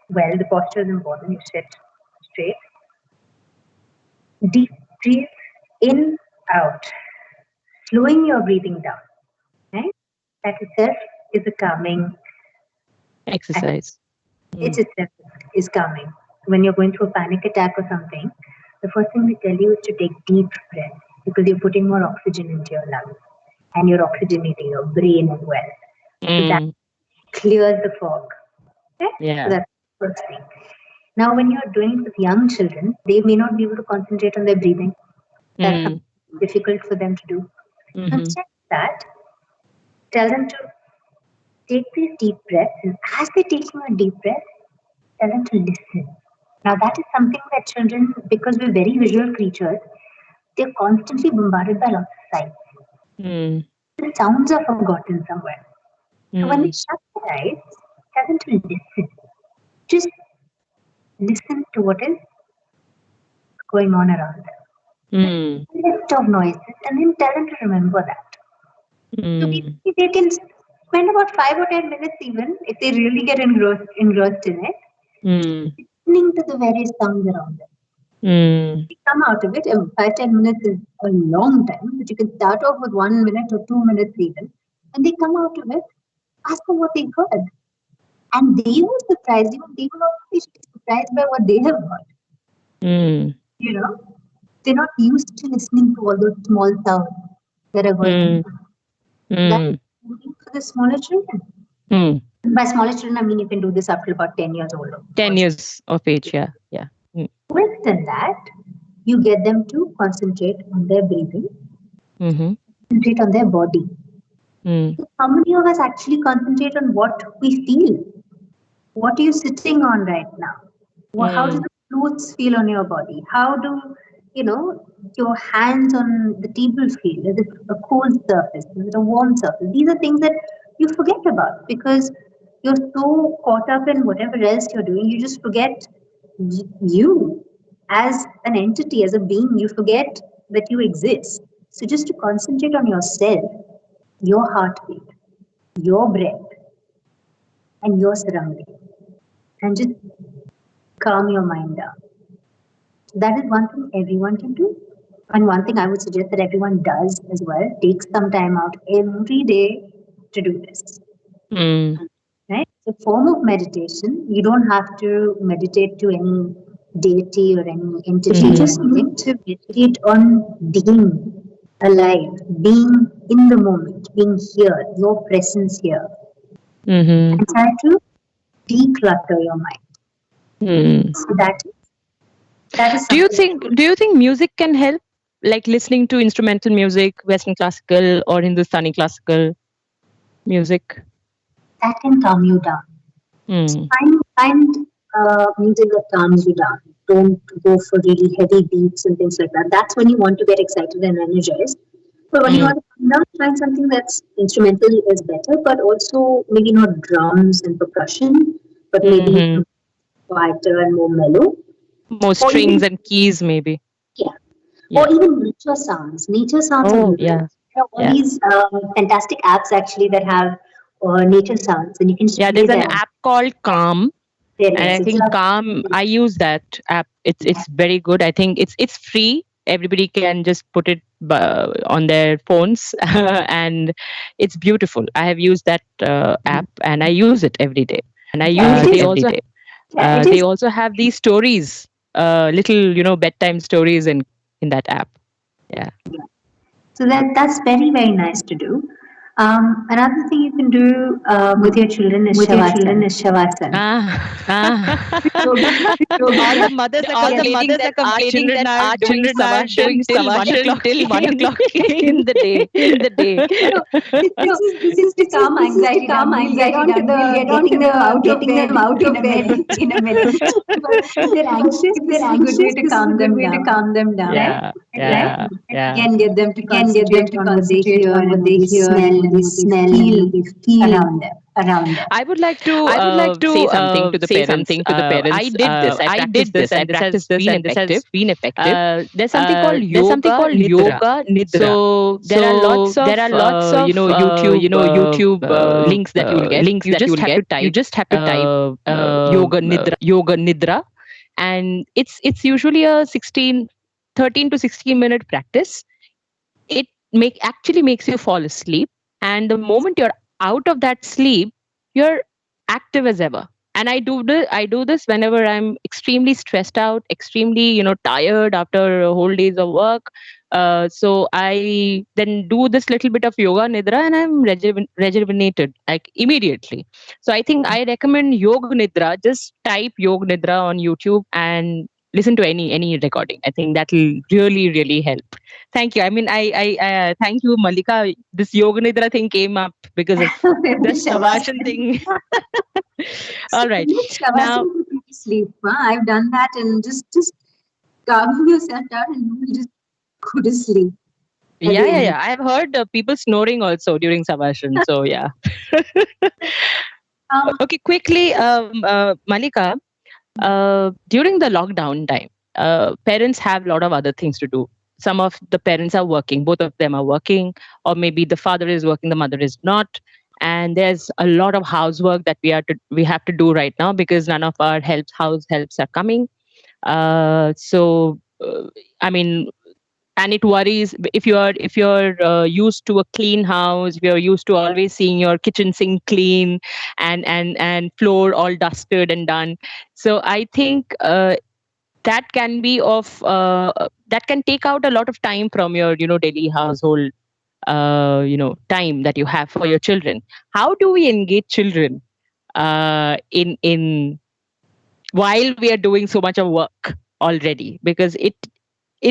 well. The posture is important. You sit straight. Deep breathe in, out, slowing your breathing down. Right? That itself is a calming act. Exercise. It Mm. itself is calming. When you're going through a panic attack or something, the first thing they tell you is to take deep breaths because you're putting more oxygen into your lungs and you're oxygenating your brain as well. So that Mm. clears the fog. Okay? So Yeah. that's the first thing. Now, when you're doing it with young children, they may not be able to concentrate on their breathing. That's Mm. something difficult for them to do. So Hmm. instead of that, tell them to take these deep breaths, and as they're taking a deep breath, tell them to listen. Now, that is something that children, because we're very visual creatures, they're constantly bombarded by lots of sights. Mm. The sounds are forgotten somewhere. So when they Mm. shut their eyes, tell them to listen. Just listen to what is going on around them. Mm. List of noises, and then tell them to remember that. So Mm. basically, they can spend about 5 or 10 minutes, even if they really get engrossed in it, Mm. listening to the various sounds around them. Mm. You come out of it, 5-10 minutes is a long time, but you can start off with 1 minute or 2 minutes even. And they come out of it, ask them what they heard. And they will surprise you, and they will also be surprised by what they have heard. Mm. You know, they're not used to listening to all those small sounds that are going Mm. on. That's Mm. for the smaller children. Mm. By smaller children, I mean you can do this up to about 10 years old. 10 years of age. Yeah. Yeah. Mm. Within that, you get them to concentrate on their breathing, Mm-hmm. concentrate on their body. Mm. How many of us actually concentrate on what we feel? What are you sitting on right now? How do Mm. the clothes feel on your body? How do your hands on the table feel? Is it a cold surface? Is it a warm surface? These are things that you forget about because you're so caught up in whatever else you're doing. You just forget you as an entity, as a being, you forget that you exist. So just to concentrate on yourself, your heartbeat, your breath, and your surrounding, and just calm your mind down. That is one thing everyone can do. And one thing I would suggest that everyone does as well, take some time out every day to do this. Mm. Right? It's a form of meditation. You don't have to meditate to any deity or any entity. You just need to meditate on being alive, being in the moment, being here, your presence here. Mm-hmm. And try to declutter your mind. Mm. So that is Do you something think music can help? Like listening to instrumental music, Western classical or Hindustani classical music? that can calm you down. Mm. Find music that calms you down. Don't go for really heavy beats and things like that. That's when you want to get excited and energized. But when you Mm. want to calm down, find something that's instrumental is better, but also maybe not drums and percussion, but maybe Mm-hmm. quieter and more mellow. More Or strings even and keys, maybe. yeah, Yeah. or even nature sounds. Nature sounds are Oh, beautiful. yeah. There are all Yeah. these fantastic apps actually that have nature sounds, and you can just Yeah, play there's an them. app called Calm, There and is. I It's think Calm. I use that app. It's very good. I think it's free. Everybody can just put it on their phones, and it's beautiful. I have used that app, and I use it every day. Yeah, it They is. also have these stories, little bedtime stories in that app. Yeah. So that's very very nice to do. Another thing you can do with your children is shavasana. Ah. Yoga. All the mothers are Yes. complaining that our children are doing savashan till 1 o'clock in the day. No, this is to calm anxiety down. We'll get on to the getting them out of bed in a minute. But if they're anxious, this is a good way to calm them down. Right? Yeah, yeah, yeah. Again, get them to concentrate on what they hear and what they smell and what they feel around them. I would like to say something to the parents. I did this. I practiced this, and this has been effective. There's something called yoga nidra. So there are lots of YouTube links that you'll get. You just have to type yoga nidra, and it's usually a 13 to 16-minute practice. It actually makes you fall asleep, and the moment you're out of that sleep, you're active as ever. And I do this whenever I'm extremely stressed out, extremely tired after a whole days of work. So I then do this little bit of yoga nidra, and I'm rejuvenated like immediately. So I think I recommend yoga nidra. Just type yoga nidra on YouTube and listen to any recording. I think that will really help. Thank you. I mean, I thank you, Mallika. This yoga nidra thing came up because of the Shavashan thing. All right. Now, Shavasana to sleep. I've done that and just calming yourself down and you will just go to sleep. yeah. I have heard people snoring also during Savashan. So yeah. Okay, quickly, Malika. During the lockdown time, parents have a lot of other things to do. Some of the parents are working, both of them are working, or maybe the father is working, the mother is not. And there's a lot of housework that we have to do right now because none of our house helps are coming. I mean, and it worries if you're used to a clean house, if you're used to always seeing your kitchen sink clean and floor all dusted and done. So I think that can be that can take out a lot of time from your daily household time that you have for your children. How do we engage children in while we are doing so much of work already, because it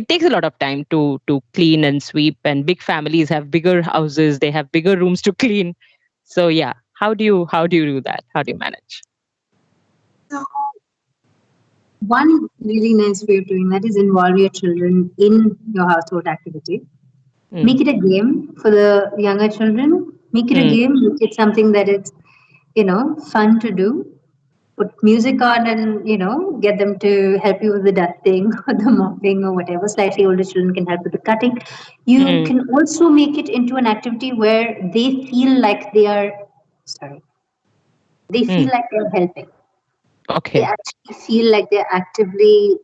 takes a lot of time to clean and sweep, and big families have bigger houses, they have bigger rooms to clean. So yeah, how do you do that? How do you manage? So one really nice way of doing that is involve your children in your household activity. Make it a game for the younger children. Make it a game. Make it something that it's fun to do. put music on and, get them to help you with the dusting or the mopping or whatever. Slightly older children can help with the cutting. You Mm. can also make it into an activity where they feel like sorry, they feel Mm. like they're helping. They Okay. actually feel like they're actively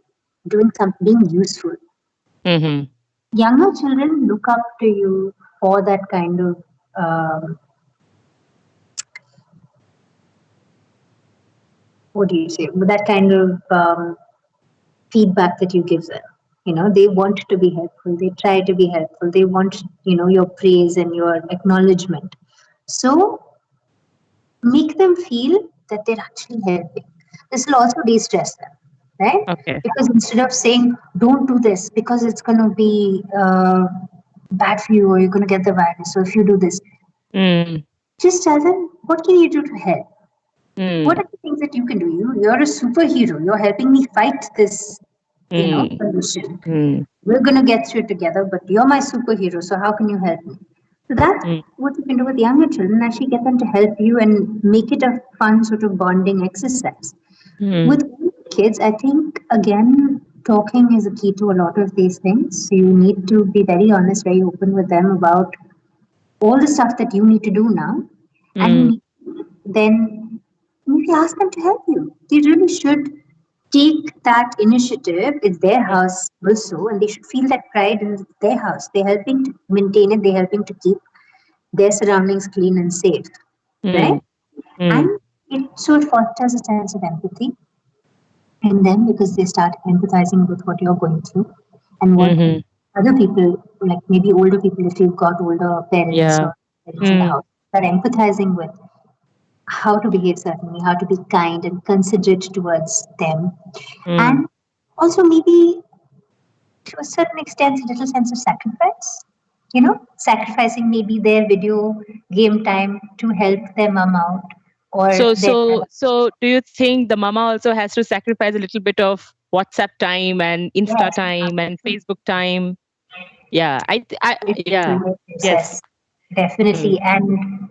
doing something, being useful. Mm-hmm. Younger children look up to you for that kind of um, what do you say? That kind of feedback that you give them. They want to be helpful. They try to be helpful. They want your praise and your acknowledgement. So make them feel that they're actually helping. This will also de-stress them, right? Okay. Because instead of saying, don't do this because it's going to be bad for you or you're going to get the virus, so if you do this, Mm. just tell them, what can you do to help? What Mm. are the things that you can do? You're a superhero. You're helping me fight this, Mm. condition. Mm. We're going to get through it together, but you're my superhero, so how can you help me? So that's Mm. what you can do with younger children, actually get them to help you and make it a fun sort of bonding exercise. Mm. With kids, I think, again, talking is a key to a lot of these things. So you need to be very honest, very open with them about all the stuff that you need to do now. And you Mm. need to then maybe ask them to help you. They really should take that initiative. It's their house also, and they should feel that pride in their house. They're helping to maintain it, they're helping to keep their surroundings clean and safe, right? Mm. Mm. And it fosters a sense of empathy in them because they start empathizing with what you're going through and what Mm-hmm. other people, like maybe older people, if you've got older parents Yeah. or parents in the Mm. house, are empathizing with how to behave certainly, how to be kind and considerate towards them. Mm. And also maybe to a certain extent a little sense of sacrifice. Sacrificing maybe their video game time to help their mom out or So, their so, so, do you think the mama also has to sacrifice a little bit of WhatsApp time and Insta yes, time and Facebook time? Yeah, yeah, yes. yes, definitely. Mm. And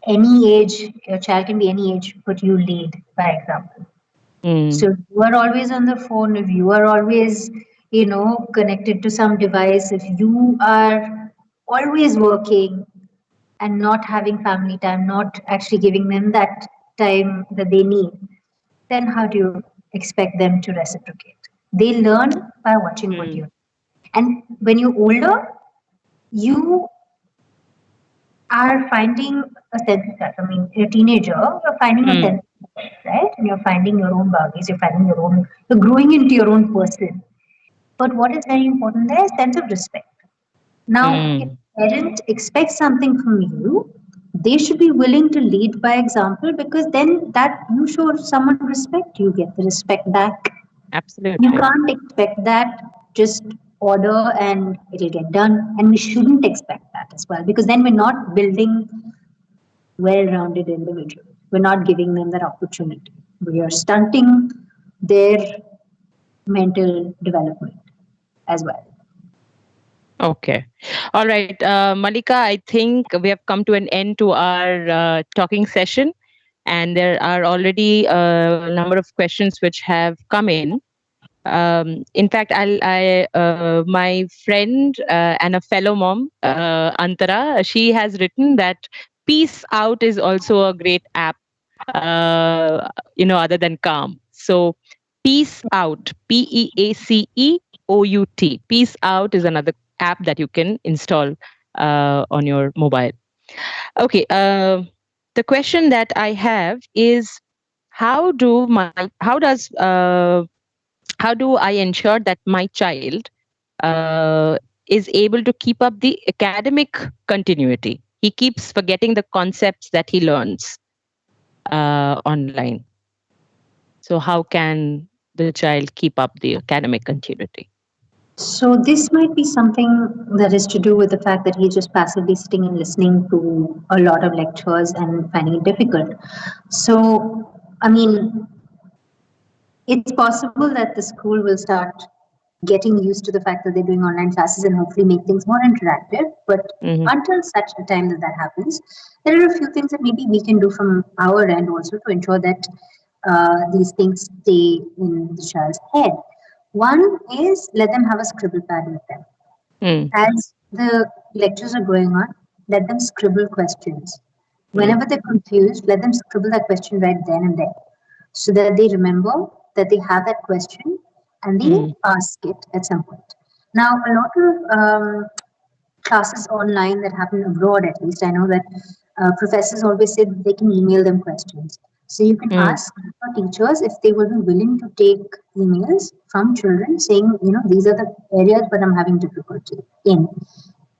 any age, your child can be any age, but you lead by example. So Mm. if you are always on the phone, if you are always, connected to some device, if you are always working and not having family time, not actually giving them that time that they need, then how do you expect them to reciprocate? They learn by watching what you Mm. do. And when you're older, you are finding a sense of self. I mean, you're a teenager, you're finding a Mm. sense of self, right? And you're finding your own boundaries, you're growing into your own person. But what is very important there is sense of respect. Now, if Mm. a parent expects something from you, they should be willing to lead by example because then that you show someone respect, you get the respect back. You Absolutely. can't expect that, just order and it'll get done. And we shouldn't expect that as well because then we're not building well-rounded individuals. We're not giving them that opportunity. We are stunting their mental development as well. Okay. All right. Malika, I think we have come to an end to our talking session, and there are already a number of questions which have come in. In fact, my friend and a fellow mom, Antara, she has written that Peace Out is also a great app, other than Calm. So, Peace Out, PEACEOUT. Peace Out is another app that you can install on your mobile. Okay. The question that I have is, how do my how does how do I ensure that my child uh, is able to keep up the academic continuity? He keeps forgetting the concepts that he learns online. So, how can the child keep up the academic continuity? So this might be something that is to do with the fact that he's just passively sitting and listening to a lot of lectures and finding it difficult. So, I mean, it's possible that the school will start getting used to the fact that they're doing online classes and hopefully make things more interactive. But Hmm. until such a time that happens, there are a few things that maybe we can do from our end also to ensure that these things stay in the child's head. One is let them have a scribble pad with them. Mm. As the lectures are going on, let them scribble questions. Mm. Whenever they're confused, let them scribble that question right then and there so that they remember that they have that question and they Mm. ask it at some point. Now, a lot of classes online that happen abroad, at least, I know that professors always say that they can email them questions. So you can Mm. ask your teachers if they will be willing to take emails from children saying, these are the areas where I'm having difficulty in.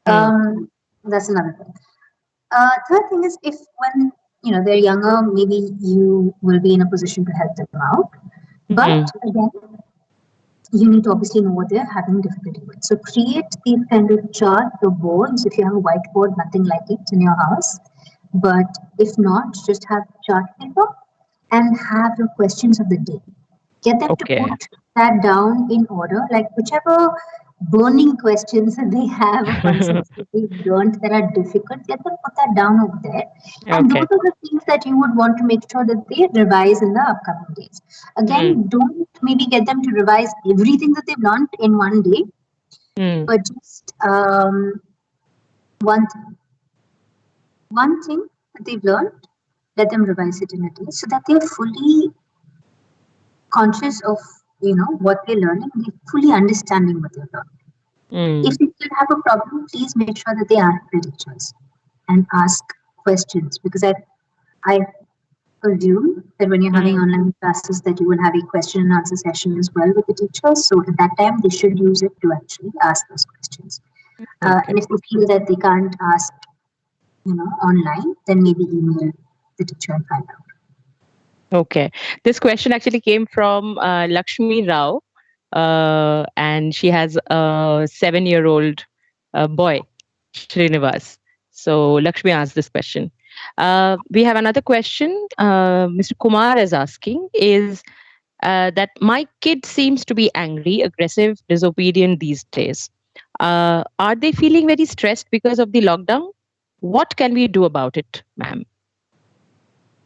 Mm. That's another thing. Third thing is if when they're younger, maybe you will be in a position to help them out. But Mm. again, you need to obviously know what they're having difficulty with. So create these kind of charts or boards. If you have a whiteboard, nothing like it in your house. But if not, just have chart paper and have your questions of the day. Get them to Okay. put that down in order, like whichever burning questions that they have or concepts that they've learned that are difficult, let them put that down over there. And those Okay. are the things that you would want to make sure that they revise in the upcoming days. Mm. Again, don't maybe get them to revise everything that they've learned in one day, Mm. but just one thing. One thing that they've learned, let them revise it in a day so that they're fully conscious of what they're learning, they're fully understanding what they're learning. If Mm. they still have a problem, please make sure that they ask the teachers and ask questions because I assume that when you're having Mm. online classes that you will have a question and answer session as well with the teachers. So at that time they should use it to actually ask those questions. Okay. And if they feel that they can't ask, online, then maybe email the teacher and find out. Okay. This question actually came from Lakshmi Rao, and she has a 7-year-old boy, Srinivas. So Lakshmi asked this question. We have another question. Mr. Kumar is asking is that my kid seems to be angry, aggressive, disobedient these days. Are they feeling very stressed because of the lockdown? What can we do about it, ma'am?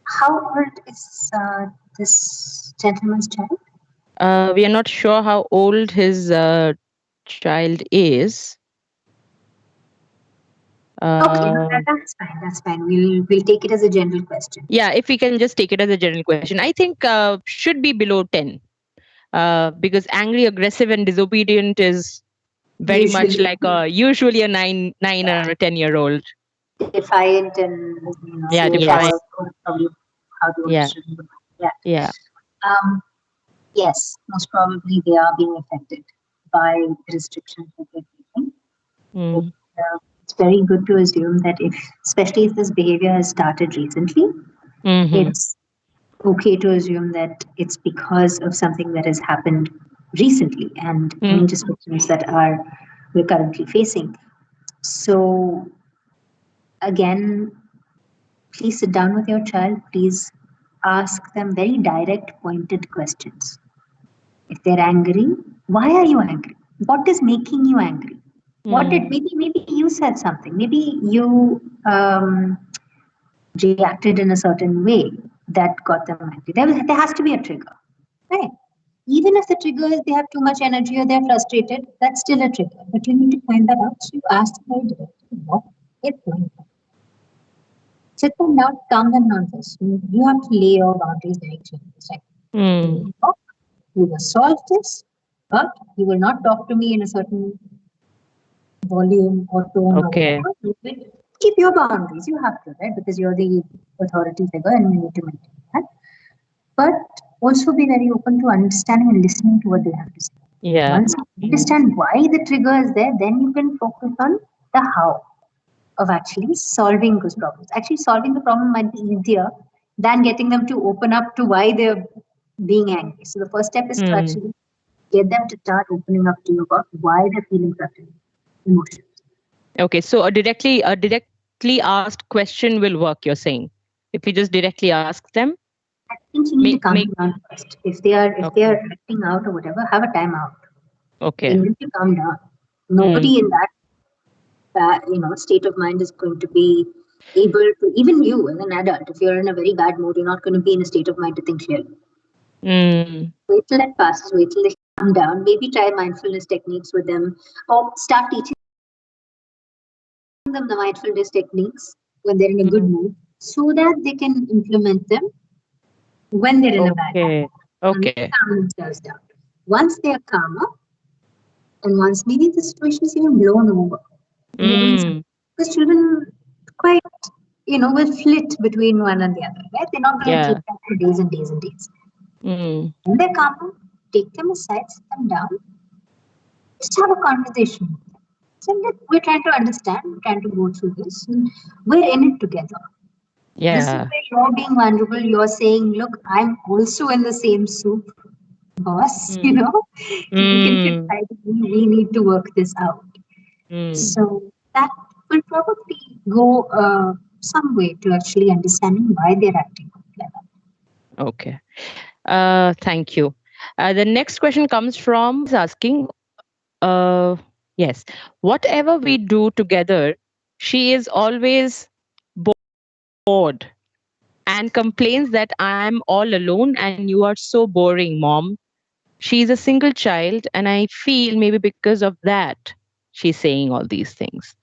How old is this gentleman's child? We are not sure how old his child is. Okay, Uh, that's fine. That's fine. We'll take it as a general question. yeah, if we can just take it as a general question, I think should be below 10 because angry, aggressive, and disobedient is very much Usually, like usually a 9 or a 10-year-old. defiant and Yeah, so yes, forth. Or probably how the older yeah, children would. Yeah. yeah. Um, yes, most probably they are being affected by the restrictions that they're taking. But, Mm. it's very good to assume that especially if this behavior has started recently, Mm-hmm. it's okay to assume that it's because of something that has happened recently and Mm. any restrictions that we're currently facing. So again, please sit down with your child. Please ask them very direct, pointed questions. If they're angry, why are you angry? What is making you angry? What did Mm. maybe you said something? Maybe you reacted in a certain way that got them angry. There has to be a trigger, right? Even if the trigger is they have too much energy or they're frustrated, that's still a trigger. But you need to find that out. So you ask them very directly, what is going on? Sit them down, calm them down first. You have to lay your boundaries very clearly. It's like, we Mm. will talk, we will solve this, but you will not talk to me in a certain volume or tone or Okay. whatever. You will keep your boundaries. You have to, right? Because you're the authority figure and you need to maintain that. But also be very open to understanding and listening to what they have to say. Yeah. Once you understand why the trigger is there, then you can focus on the how of actually solving those problems. Actually, solving the problem might be easier than getting them to open up to why they're being angry. So the first step is to Mm. actually get them to start opening up to you about why they're feeling certain emotions. Okay. So a directly asked question will work. You're saying if we just directly ask them, I think you need to calm make them down first. If they are okay. acting out or whatever, have a timeout. They Okay. need to calm down. Mm. Nobody in that state of mind is going to be able to, even you as an adult, if you're in a very bad mood, you're not going to be in a state of mind to think clearly. Wait till that passes, wait till they calm down. Maybe try mindfulness techniques with them, or start teaching them the mindfulness techniques when they're in a good Mm. mood, so that they can implement them when they're in a bad mood Okay. and Okay. calm themselves down. Once they are calmer, and once maybe the situation is even blown over, and they're doing something, Mm. because children quite, will flit between one and the other, right? They're not going to keep Yeah. that for days and days and days. Mm. When they're calmer, take them aside, sit them down, just have a conversation with them. So look, we're trying to understand, we're trying to go through this, and we're in it together. This is Yeah. where you're being vulnerable. You're saying, look, I'm also in the same soup, boss. Mm. You can Mm. confide in me. We need to work this out. Mm. So that will probably go some way to actually understanding why they're acting out like that. Okay. Thank you. The next question comes from asking, uh, yes, whatever we do together, she is always bored and complains that I'm all alone and you are so boring, mom. She's a single child, and I feel maybe because of that, she's saying all these things.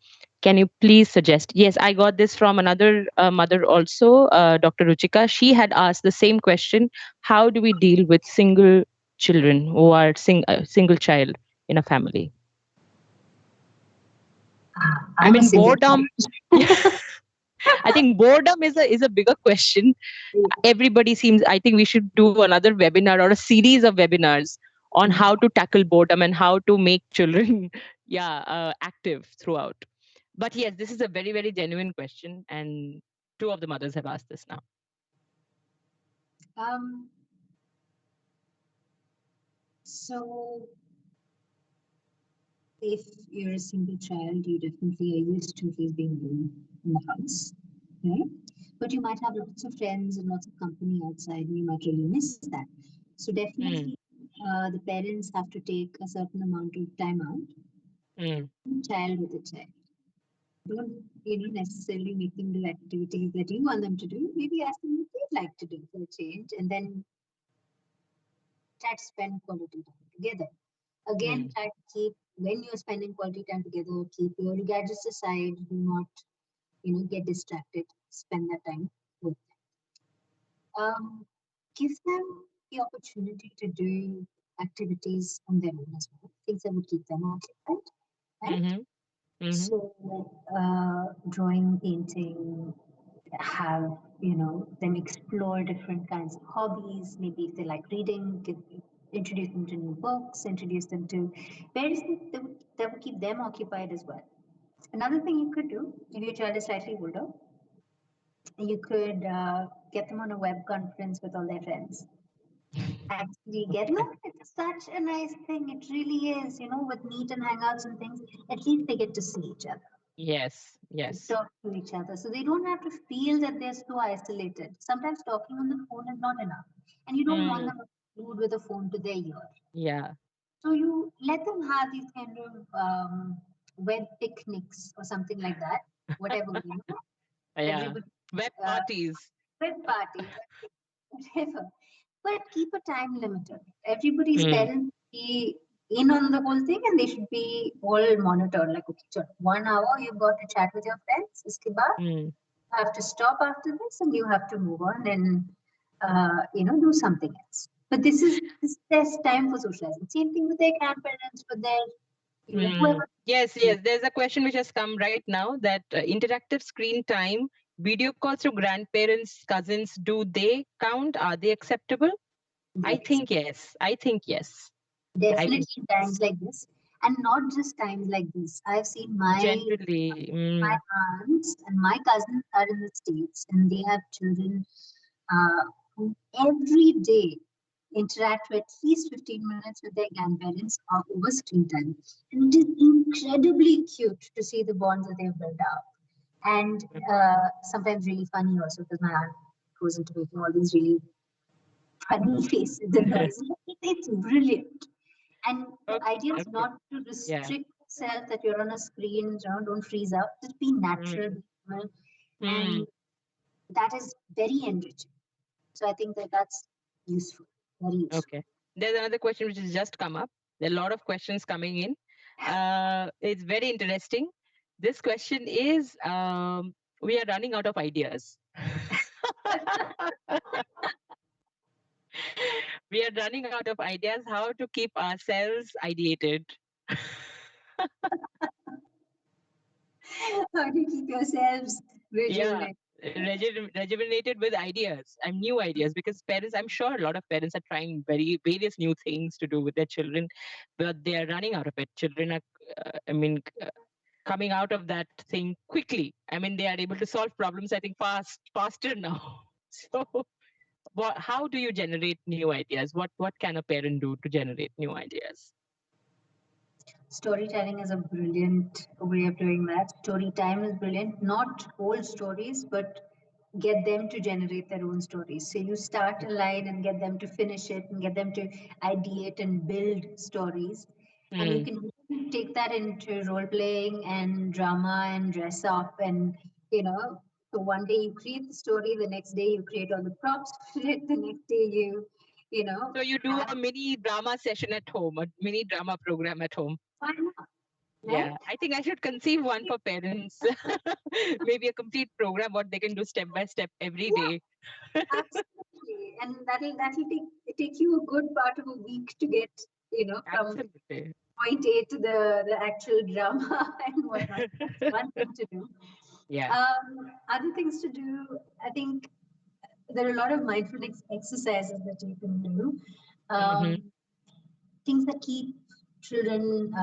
Can you please suggest? Yes, I got this from another mother also, Dr. Ruchika. She had asked the same question. How do we deal with single children who are single child in a family? I I'm a mean, single boredom. Yeah, I think boredom is a bigger question. child. Everybody seems, I think we should do another webinar or a series of webinars on how to tackle boredom and how to make children yeah active throughout. But yes, this is a very very genuine question, and two of the mothers have asked this now. Um, so if you're a single child, you definitely are used to always being alone in the house, right? But you might have lots of friends and lots of company outside, and you might really miss that. So definitely, Mm, the parents have to take a certain amount of time out, mm, child with a child. Don't necessarily make them do activities that you want them to do. Maybe ask them what they'd like to do for a change, and then try to spend quality time together. Again, mm, try to keep when you're spending quality time together, keep your gadgets aside. Do not get distracted. Spend that time with them. Give them the opportunity to do activities on their own as well, things that would keep them occupied, right? mm-hmm, mm-hmm, So, drawing, painting, have them explore different kinds of hobbies. Maybe if they like reading, introduce them to new books, introduce them to various things that would keep them occupied as well. Another thing you could do if your child is slightly older, you could get them on a web conference with all their friends. Actually get okay. look, it's such a nice thing. It really is, with Meet and Hangouts and things. At least they get to see each other, Yes, yes. talk to each other, so they don't have to feel that they're so isolated. Sometimes talking on the phone is not enough, and you don't want Mm, them glued with a phone to their ear. yeah. So you let them have these kind of web picnics or something like that. Whatever Yeah. everybody Web uh, parties. web parties, whatever. But keep a time limiter. Everybody's Mm, parents be in on the whole thing, and they should be all monitored. Like, okay, so 1 hour you've got to chat with your friends. Iske baad, mm, you have to stop after this, and you have to move on and do something else. But this there's time for socializing. Same thing with their grandparents, with their mm. whoever. Yes, yes. There's a question which has come right now that interactive screen time, video calls to grandparents, cousins, do they count? Are they acceptable? I Yes, think yes. I think yes. I think definitely times like this, and not just times like this. I've seen generally. my aunts and my cousins are in the States, and they have children who every day interact for at least 15 minutes with their grandparents or over screen time. And it is incredibly cute to see the bonds that they've built up. And sometimes really funny also, because my aunt goes into making all these really funny faces and noises. It's brilliant. And the Okay. idea is Okay. not to Yeah. restrict yourself that you're on a screen, don't freeze up. Just be natural, Mm, be human, mm, and that is very enriching. So I think that that's useful. Very useful. Okay. There's another question which has just come up. There are a lot of questions coming in. It's very interesting. This question is, we are running out of ideas. We are running out of ideas how to keep ourselves ideated. How do you keep yourselves Yeah, rejuvenated? rejuvenated with ideas and new ideas, because parents, I'm sure a lot of parents are trying various new things to do with their children, but they are running out of it. Children are, coming out of that thing quickly. I mean, they are able to solve problems, I think, faster now. So, how do you generate new ideas? What can a parent do to generate new ideas? Storytelling is a brilliant way of doing that. Story time is brilliant. Not old stories, but get them to generate their own stories. So you start a line and get them to finish it and get them to ideate and build stories. And you Mm. can take that into role playing and drama and dress up and, so one day you create the story, the next day you create all the props for it, the next day So you do have a mini drama session at home, a mini drama program at home. fun, right? Yeah, I think I should conceive one for parents. Maybe a complete program, what they can do step by step every day. Absolutely, and that'll take you a good part of a week to get from Absolutely. point A to the actual drama and whatnot. It's one thing to do. Yeah. Other things to do, I think there are a lot of mindfulness exercises that you can do. Mm-hmm. Things that keep children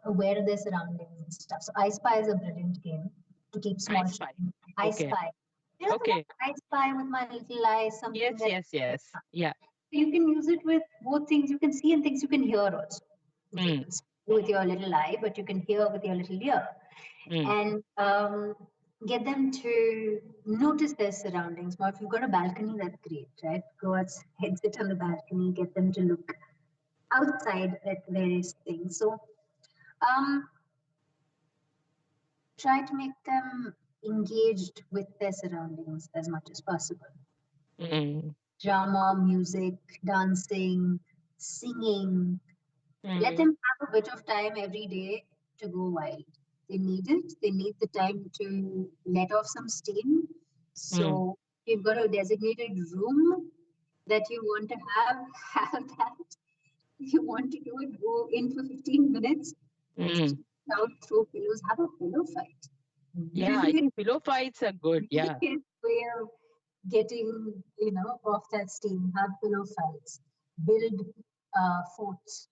aware of their surroundings and stuff. So I Spy is a brilliant game to keep I small spy. children. I Okay. Spy. You know the Okay. one I Spy with my little eye, something Yes, that yes, yes. Yeah. you can use it with both things you can see and things you can hear also. Okay, you Mm. can see with your little eye, but you can hear with your little ear. Mm. And get them to notice their surroundings. Now, if you've got a balcony, that's great, right? Go outside, sit on the balcony, get them to look outside at various things. So um, try to make them engaged with their surroundings as much as possible. Mm. Drama, music, dancing, singing. Let Mm. them have a bit of time every day to go wild. They need it. They need the time to let off some steam. Mm. So if you've got a designated room that you want to have that. If you want to do it, go in for 15 minutes, Mm. out, throw pillows, have a pillow fight. Yeah, I Brilliant, think pillow fights are good. Yeah. brilliant way of getting, off that steam. Have pillow fights. Build forts,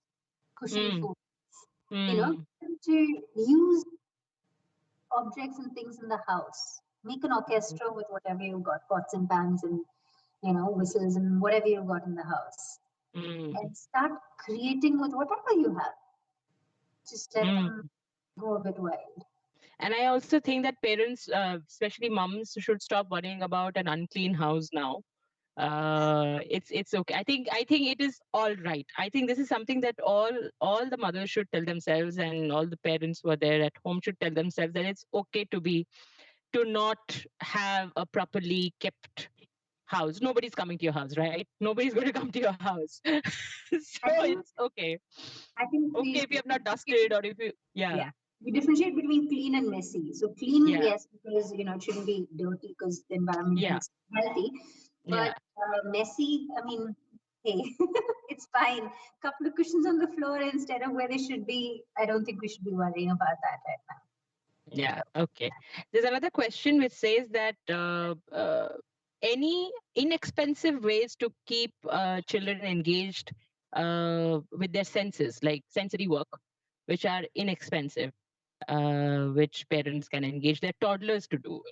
cushion Mm. forts. Mm. To use objects and things in the house. Make an orchestra with whatever you've got, pots and pans and whistles and whatever you've got in the house. Mm. And start creating with whatever you have. Just let them Mm. go a bit wild. And I also think that parents, especially moms, should stop worrying about an unclean house now. It's okay. I think it is all right. I think this is something that all the mothers should tell themselves, and all the parents who are there at home should tell themselves that it's okay to not have a properly kept house. Nobody's coming to your house, right? Nobody's going to come to your house. So I think it's okay. I think Okay if you have not dusted, or if you, yeah, yeah. we differentiate between clean and messy. So clean, Yeah. yes, because it shouldn't be dirty because the environment Yeah. needs to be healthy. But Yeah. messy, I mean, hey, it's fine. Couple of cushions on the floor instead of where they should be. I don't think we should be worrying about that right now. Yeah. Okay. There's another question which says that any inexpensive ways to keep children engaged with their senses, like sensory work, which are inexpensive, which parents can engage their toddlers to do.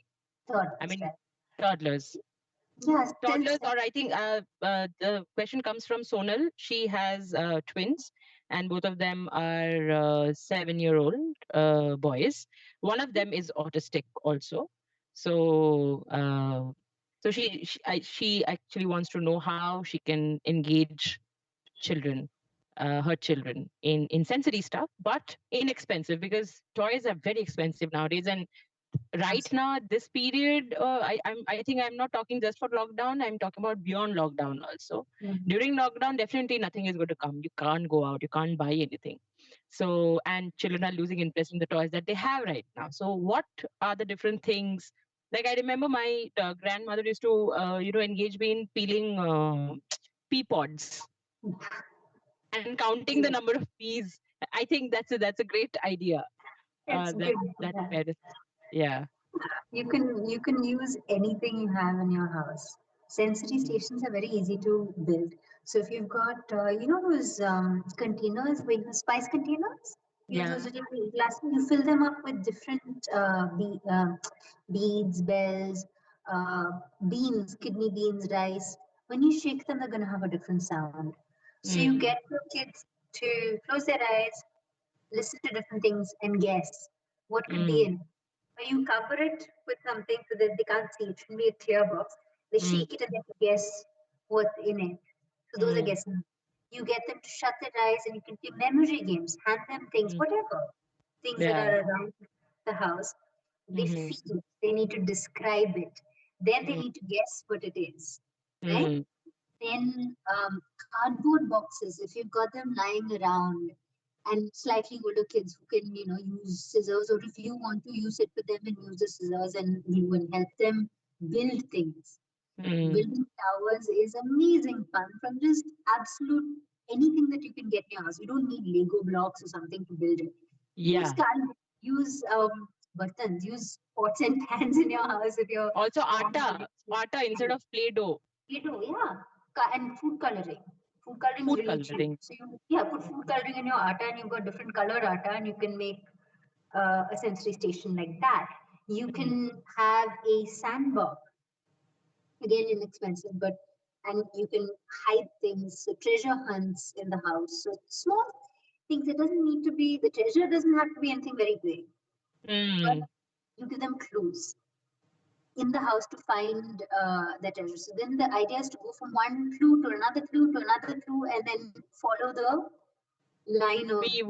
Third, I mean, right? toddlers. Yeah, still Toddlers, or I think the question comes from Sonal. She has twins, and both of them are 7-year-old boys. One of them is autistic also. So, she actually wants to know how she can engage children, her children, in sensory stuff, but inexpensive, because toys are very expensive nowadays, and right now, this period, I think I'm not talking just for lockdown. I'm talking about beyond lockdown also. Mhm. During lockdown, definitely nothing is going to come. You can't go out. You can't buy anything. So, and children are losing interest in the toys that they have right now. So, what are the different things? Like I remember my grandmother used to, engage me in peeling pea pods and counting the number of peas. I think that's a great idea. It's That good. that Yeah. parents, yeah. You can use anything you have in your house. Sensory Mm. stations are very easy to build. So if you've got those containers where you spice containers, you know, Yeah. those little glass, you fill them up with different beads, bells, uh, beans, kidney beans, rice. When you shake them, they're going to have a different sound. So you Mm. get your kids to close their eyes, listen to different things, and guess what could be Mm. in. When you cover it with something so that they can't see, it shouldn't be a clear box. They Mm. shake it and they have to guess what's in it. So those are Mm. guessing. You get them to shut their eyes and you can play memory games, hand them things, Mm. whatever things that Yeah. are around the house. They Mm-hmm. feel it. They need to describe it. Then they Mm. need to guess what it is. Right? Mm. Then cardboard boxes, if you've got them lying around, and slightly older kids who can, use scissors, or if you want to use it with them and use the scissors and glue and help them build things. Mm. Building towers is amazing fun from just absolute anything that you can get in your house. You don't need Lego blocks or something to build it. Use Yeah. cardboard, use buttons, use pots and pans in your house if you're Also, trying atta instead to of Play-Doh, Play-Doh, yeah. And food coloring. Food coloring is food really cheap. coloring. So put food coloring in your atta, and you've got different colored atta, and you can make a sensory station like that. You Mm. can have a sandbox, again inexpensive, but and you can hide things, so treasure hunts in the house. So small things. It doesn't need to be the treasure doesn't have to be anything very big, but Mm. you give them clues in the house to find the treasure. So then the idea is to go from one clue to another clue to another clue, and then follow the line of We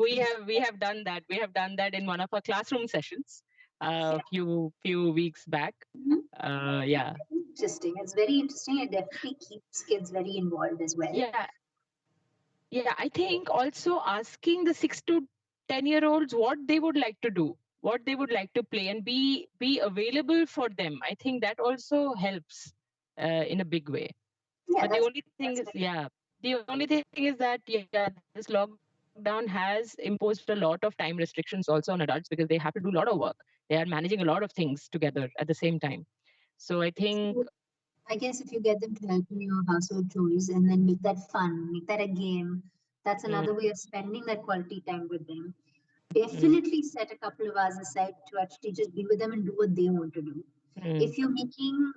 clues. have done that. We have done that in one of our classroom sessions a few weeks back. Mhm. Yeah. Interesting. It's very interesting. It definitely keeps kids very involved as well. Yeah. Yeah, I think also asking the 6 to 10-year-olds what they would like to do, what they would like to play, and be available for them. I think that also helps in a big way. Yeah, But the that's only thing that's is, very yeah, the only thing is that this lockdown has imposed a lot of time restrictions also on adults because they have to do a lot of work. They are managing a lot of things together at the same time. So I think, so I guess if you get them to help in your household chores and then make that fun, make that a game, that's mm, another way of spending that quality time with them. mm, Definitely set a couple of hours aside to actually just be with them and do what they want to do. mm, If you're making,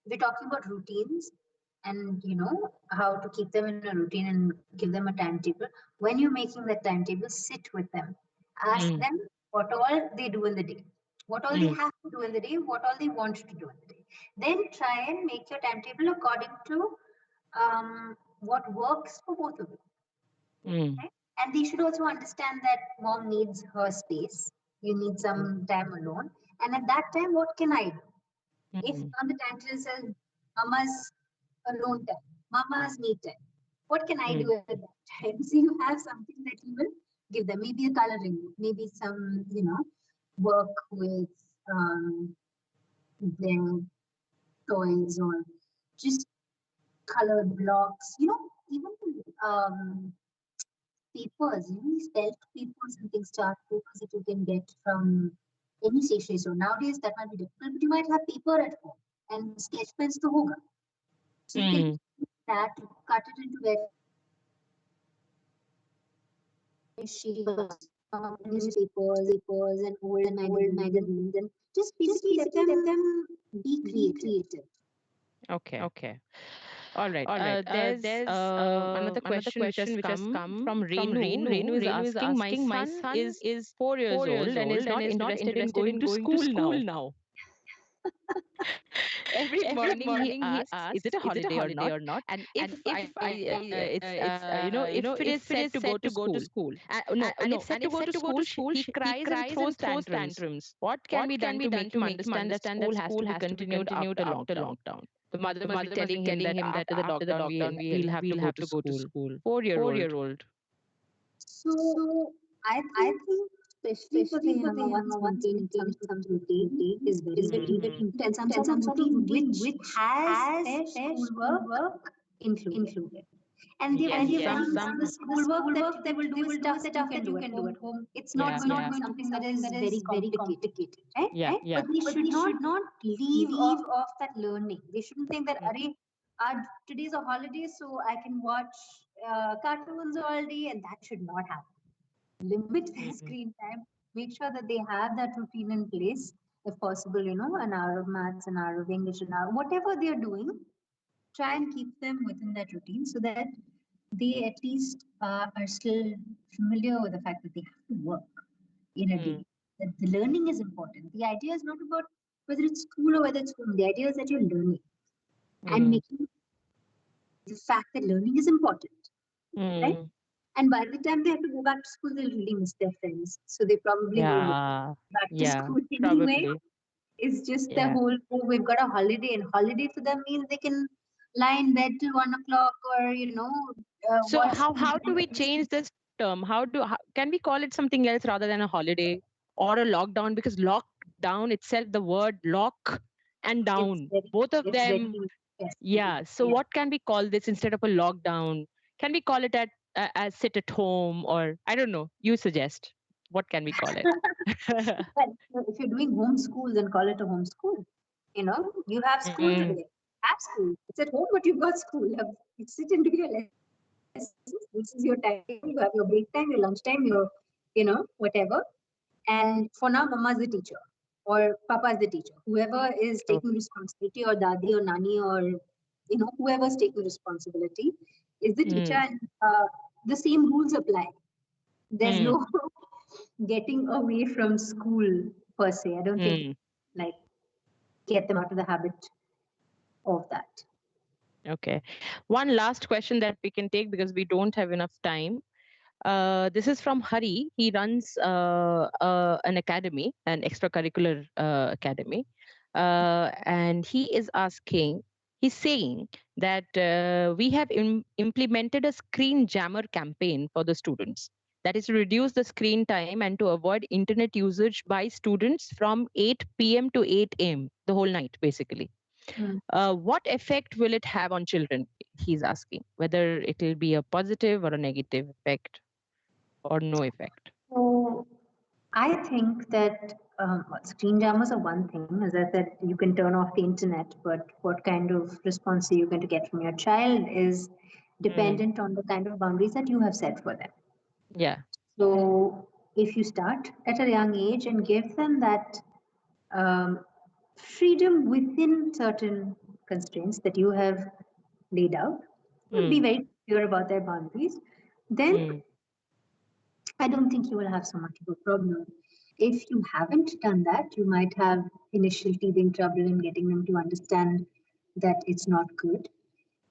we're talking about routines and how to keep them in a routine and give them a timetable. When you're making that timetable, sit with them, ask mm, them what all they do in the day, what all they mm, have to do in the day, what all they want to do in the day. Then try and make your timetable according to what works for both of you. mm, Right? And they should also understand that mom needs her space. You need some time alone. And at that time, what can I do? If mm, on the title says Mama's alone time, Mama's me time, what can I mm, do at that time? So you have something that you will give them. Maybe a coloring book, maybe some, work with their toys or just colored blocks, even papers, spelt papers and things, chart papers that you can get from any stationery store. Nowadays, that might be difficult, but you might have paper at home and sketch pens to hoga. So you can mm, use that, cut it into various shapes, newspapers and old magazines, and just basically let them be creative. okay. All right. There's another question which has come from Renu. Renu is asking, my son is 4 years old and is not interested in going to school now. Every morning he asks, "Is it a holiday or not?" And if if it is said to go to school, and if said to go to school, he cries and throws tantrums. What can be done to make him understand that school has to be continued after lockdown? The mother must be telling him that after the lockdown, we'll have to go to school. 4-year-old. So I think, especially for the younger ones, maintaining some sort of routine is very, very important. And some sort of routine which has their schoolwork included. And they've done the schoolwork that they will do is stuff that you can do at home. It's not going to be something that is very complicated, right? Yeah. But they should not leave off that learning. They shouldn't think that, today's a holiday, so I can watch cartoons all day, and that should not happen. Limit their screen time. Make sure that they have that routine in place, if possible. An hour of maths, an hour of English, an hour, whatever they are doing. Try and keep them within that routine so that they at least are still familiar with the fact that they have to work in a day. That the learning is important. The idea is not about whether it's school or whether it's home. The idea is that you're learning and making the fact that learning is important, right? And by the time they have to go back to school, they'll really miss their friends. So they probably go back to school anyway. Probably. It's just the whole, we've got a holiday, and holiday for them means they can lie in bed till 1 o'clock, or So watch. how do we change this term? Can we call it something else rather than a holiday or a lockdown? Because lockdown itself, the word lock and down, both of them. Yeah. So what can we call this instead of a lockdown? Can we call it as sit at home, or I don't know? You suggest. What can we call it? Well, if you're doing homeschool, then call it a homeschool. You have school today. Have school. It's at home, but you've got school. You sit and do your lessons. This is your time. You have your break time, your lunch time, whatever. And for now, Mama is the teacher or Papa is the teacher. Whoever is taking responsibility, or Dadi or Nani, or whoever is taking responsibility is the teacher, and the same rules apply. There's no getting away from school per se. I don't think get them out of the habit of that. Okay. One last question that we can take because we don't have enough time. This is from Hari. He runs an academy, an extracurricular academy. And he's saying that we have implemented a screen jammer campaign for the students. That is to reduce the screen time and to avoid internet usage by students from 8 p.m. to 8 a.m. the whole night, basically. What effect will it have on children? He's asking whether it will be a positive or a negative effect, or no effect. So I think that screen jammers are one thing. As I said, you can turn off the internet, but what kind of response are you going to get from your child is dependent on the kind of boundaries that you have set for them. Yeah. So if you start at a young age and give them that freedom within certain constraints that you have laid out, be very clear about their boundaries, then I don't think you will have so much of a problem. If you haven't done that, you might have initial teething trouble in getting them to understand that it's not good.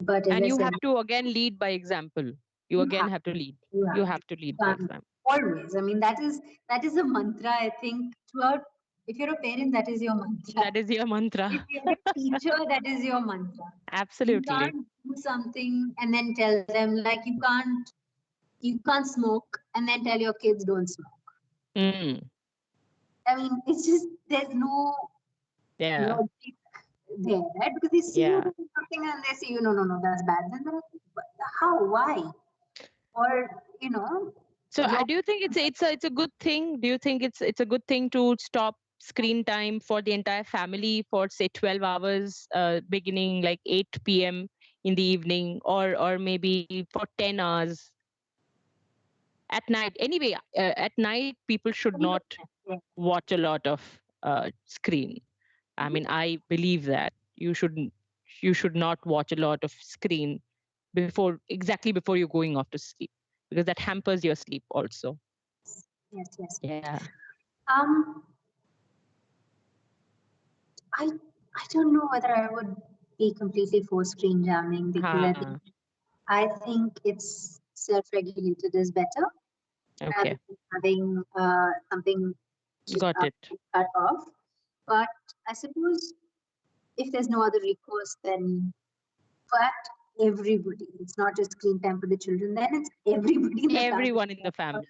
But as And I you said, have to again lead by example. You again have to lead. You have to lead by example. Always. I mean, that is a mantra, I think, throughout. If you're a parent, that is your mantra. That is your mantra. If you're a teacher, that is your mantra. Absolutely. You can't do something and then tell them, like, you can't smoke and then tell your kids don't smoke. I mean, it's just, there's no logic there, right? Because they see you doing something and they say, no, that's bad. Then they're like, how? Why? Or, So do you think it's a good thing? Do you think it's a good thing to stop screen time for the entire family for say 12 hours, beginning like 8 p.m. in the evening, or maybe for 10 hours at night? Anyway, at night people should not watch a lot of screen. I mean, I believe that you should not watch a lot of screen exactly before you're going off to sleep, because that hampers your sleep also. Yes. Yeah. I I don't know whether I would be completely for screen jamming because Ha. I think it's self-regulated is better rather Okay. than having something Got it. cut off. But I suppose if there's no other recourse, then but everybody, it's not just screen time for the children, then it's everybody in the family. Everyone in the family.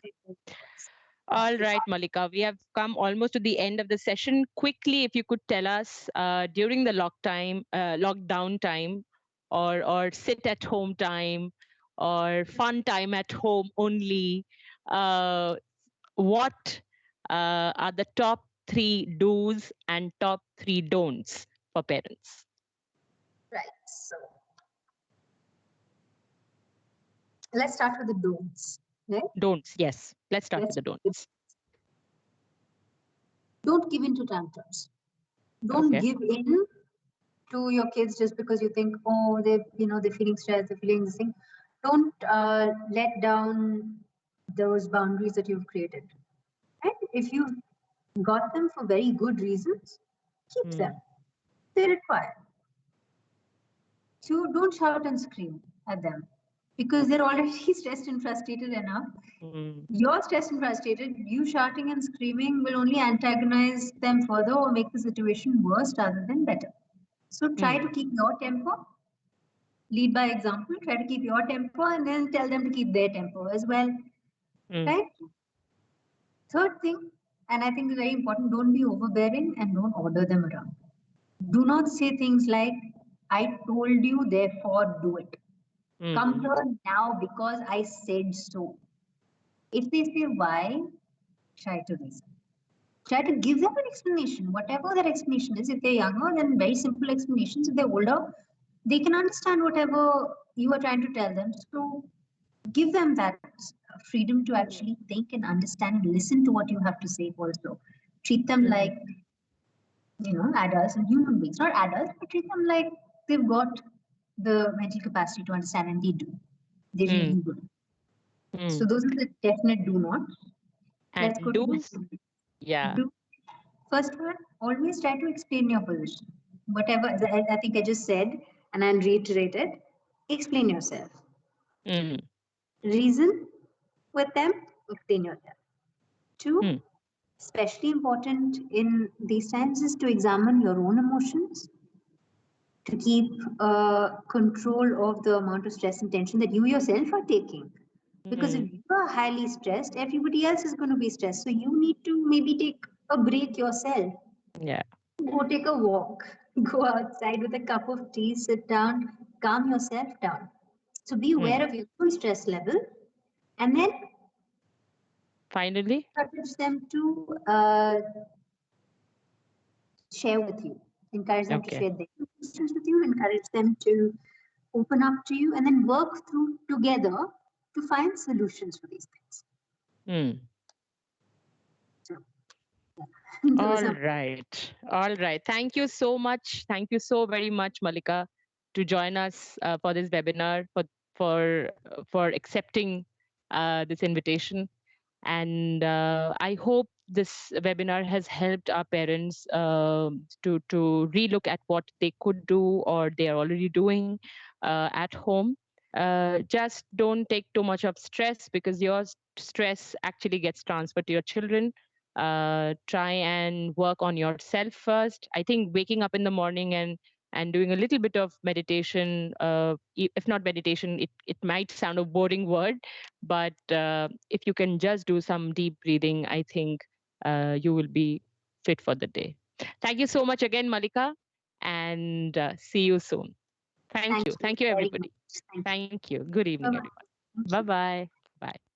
All right, Mallika, we have come almost to the end of the session. Quickly, if you could tell us during the lockdown time, or sit at home time, or fun time at home only, uh, what are the top three do's and top three don'ts for parents? Right. So let's start with the don'ts. Right? Don'ts, yes. Let's start with Let's the don'ts. don't give in to tantrums. Don't Okay. give in to your kids just because you think, oh, they're feeling stressed, they're feeling this thing. Don't let down those boundaries that you've created. And if you've got them for very good reasons, keep them. Mm. They require. So don't shout and scream at them because they're already stressed and frustrated enough. Mm. You're stressed and frustrated. You shouting and screaming will only antagonize them further or make the situation worse rather than better. So try to Mm. keep your tempo, lead by example, try to keep your tempo and then tell them to keep their tempo as well. Mm. Right? Third thing, and I think it's very important, don't be overbearing and don't order them around. Do not say things like, I told you, therefore do it. Come Mm. here now because I said so. If they say why, try to reason. Try to give them an explanation, whatever that explanation is. If they're younger, then very simple explanations. If they're older, they can understand whatever you are trying to tell them. So give them that freedom to actually think and understand and listen to what you have to say also. Treat them Mm. like, adults and human beings. Not adults, but treat them like they've got the mental capacity to understand and they do. They Mm. really do. So Mm. those are the definite do not. Let's And go to do's? the Yeah. do. First one, always try to explain your position. Whatever I think I just said, and I'll reiterate it. Explain yourself. Mm. Reason with them, explain yourself. Mm. Two, especially important in these times is to examine your own emotions, to keep control of the amount of stress and tension that you yourself are taking. Because if Mm. you are highly stressed, everybody else is going to be stressed. So you need to maybe take a break yourself. Yeah. Go take a walk, go outside with a cup of tea, sit down, calm yourself down. So be Mm. aware of your own stress level and then Finally? encourage them to share with you. Encourage them to Okay. share their questions with you, encourage them to open up to you, and then work through together to find solutions for these things. Mm. So, those All are right. All right. Thank you so much. Thank you so very much, Mallika, to join us for this webinar, for accepting this invitation. And I hope this webinar has helped our parents to relook at what they could do or they are already doing at home. Just don't take too much of stress because your stress actually gets transferred to your children. Try and work on yourself first. I think waking up in the morning and doing a little bit of meditation, if not meditation, it might sound a boring word, but if you can just do some deep breathing, I think you will be fit for the day. Thank you so much again, Mallika, and see you soon. Thank thank you. you Thank you, very much. everybody. Thank you. Thank you. Good evening, Bye-bye. everyone. Thank you. Bye-bye. Bye.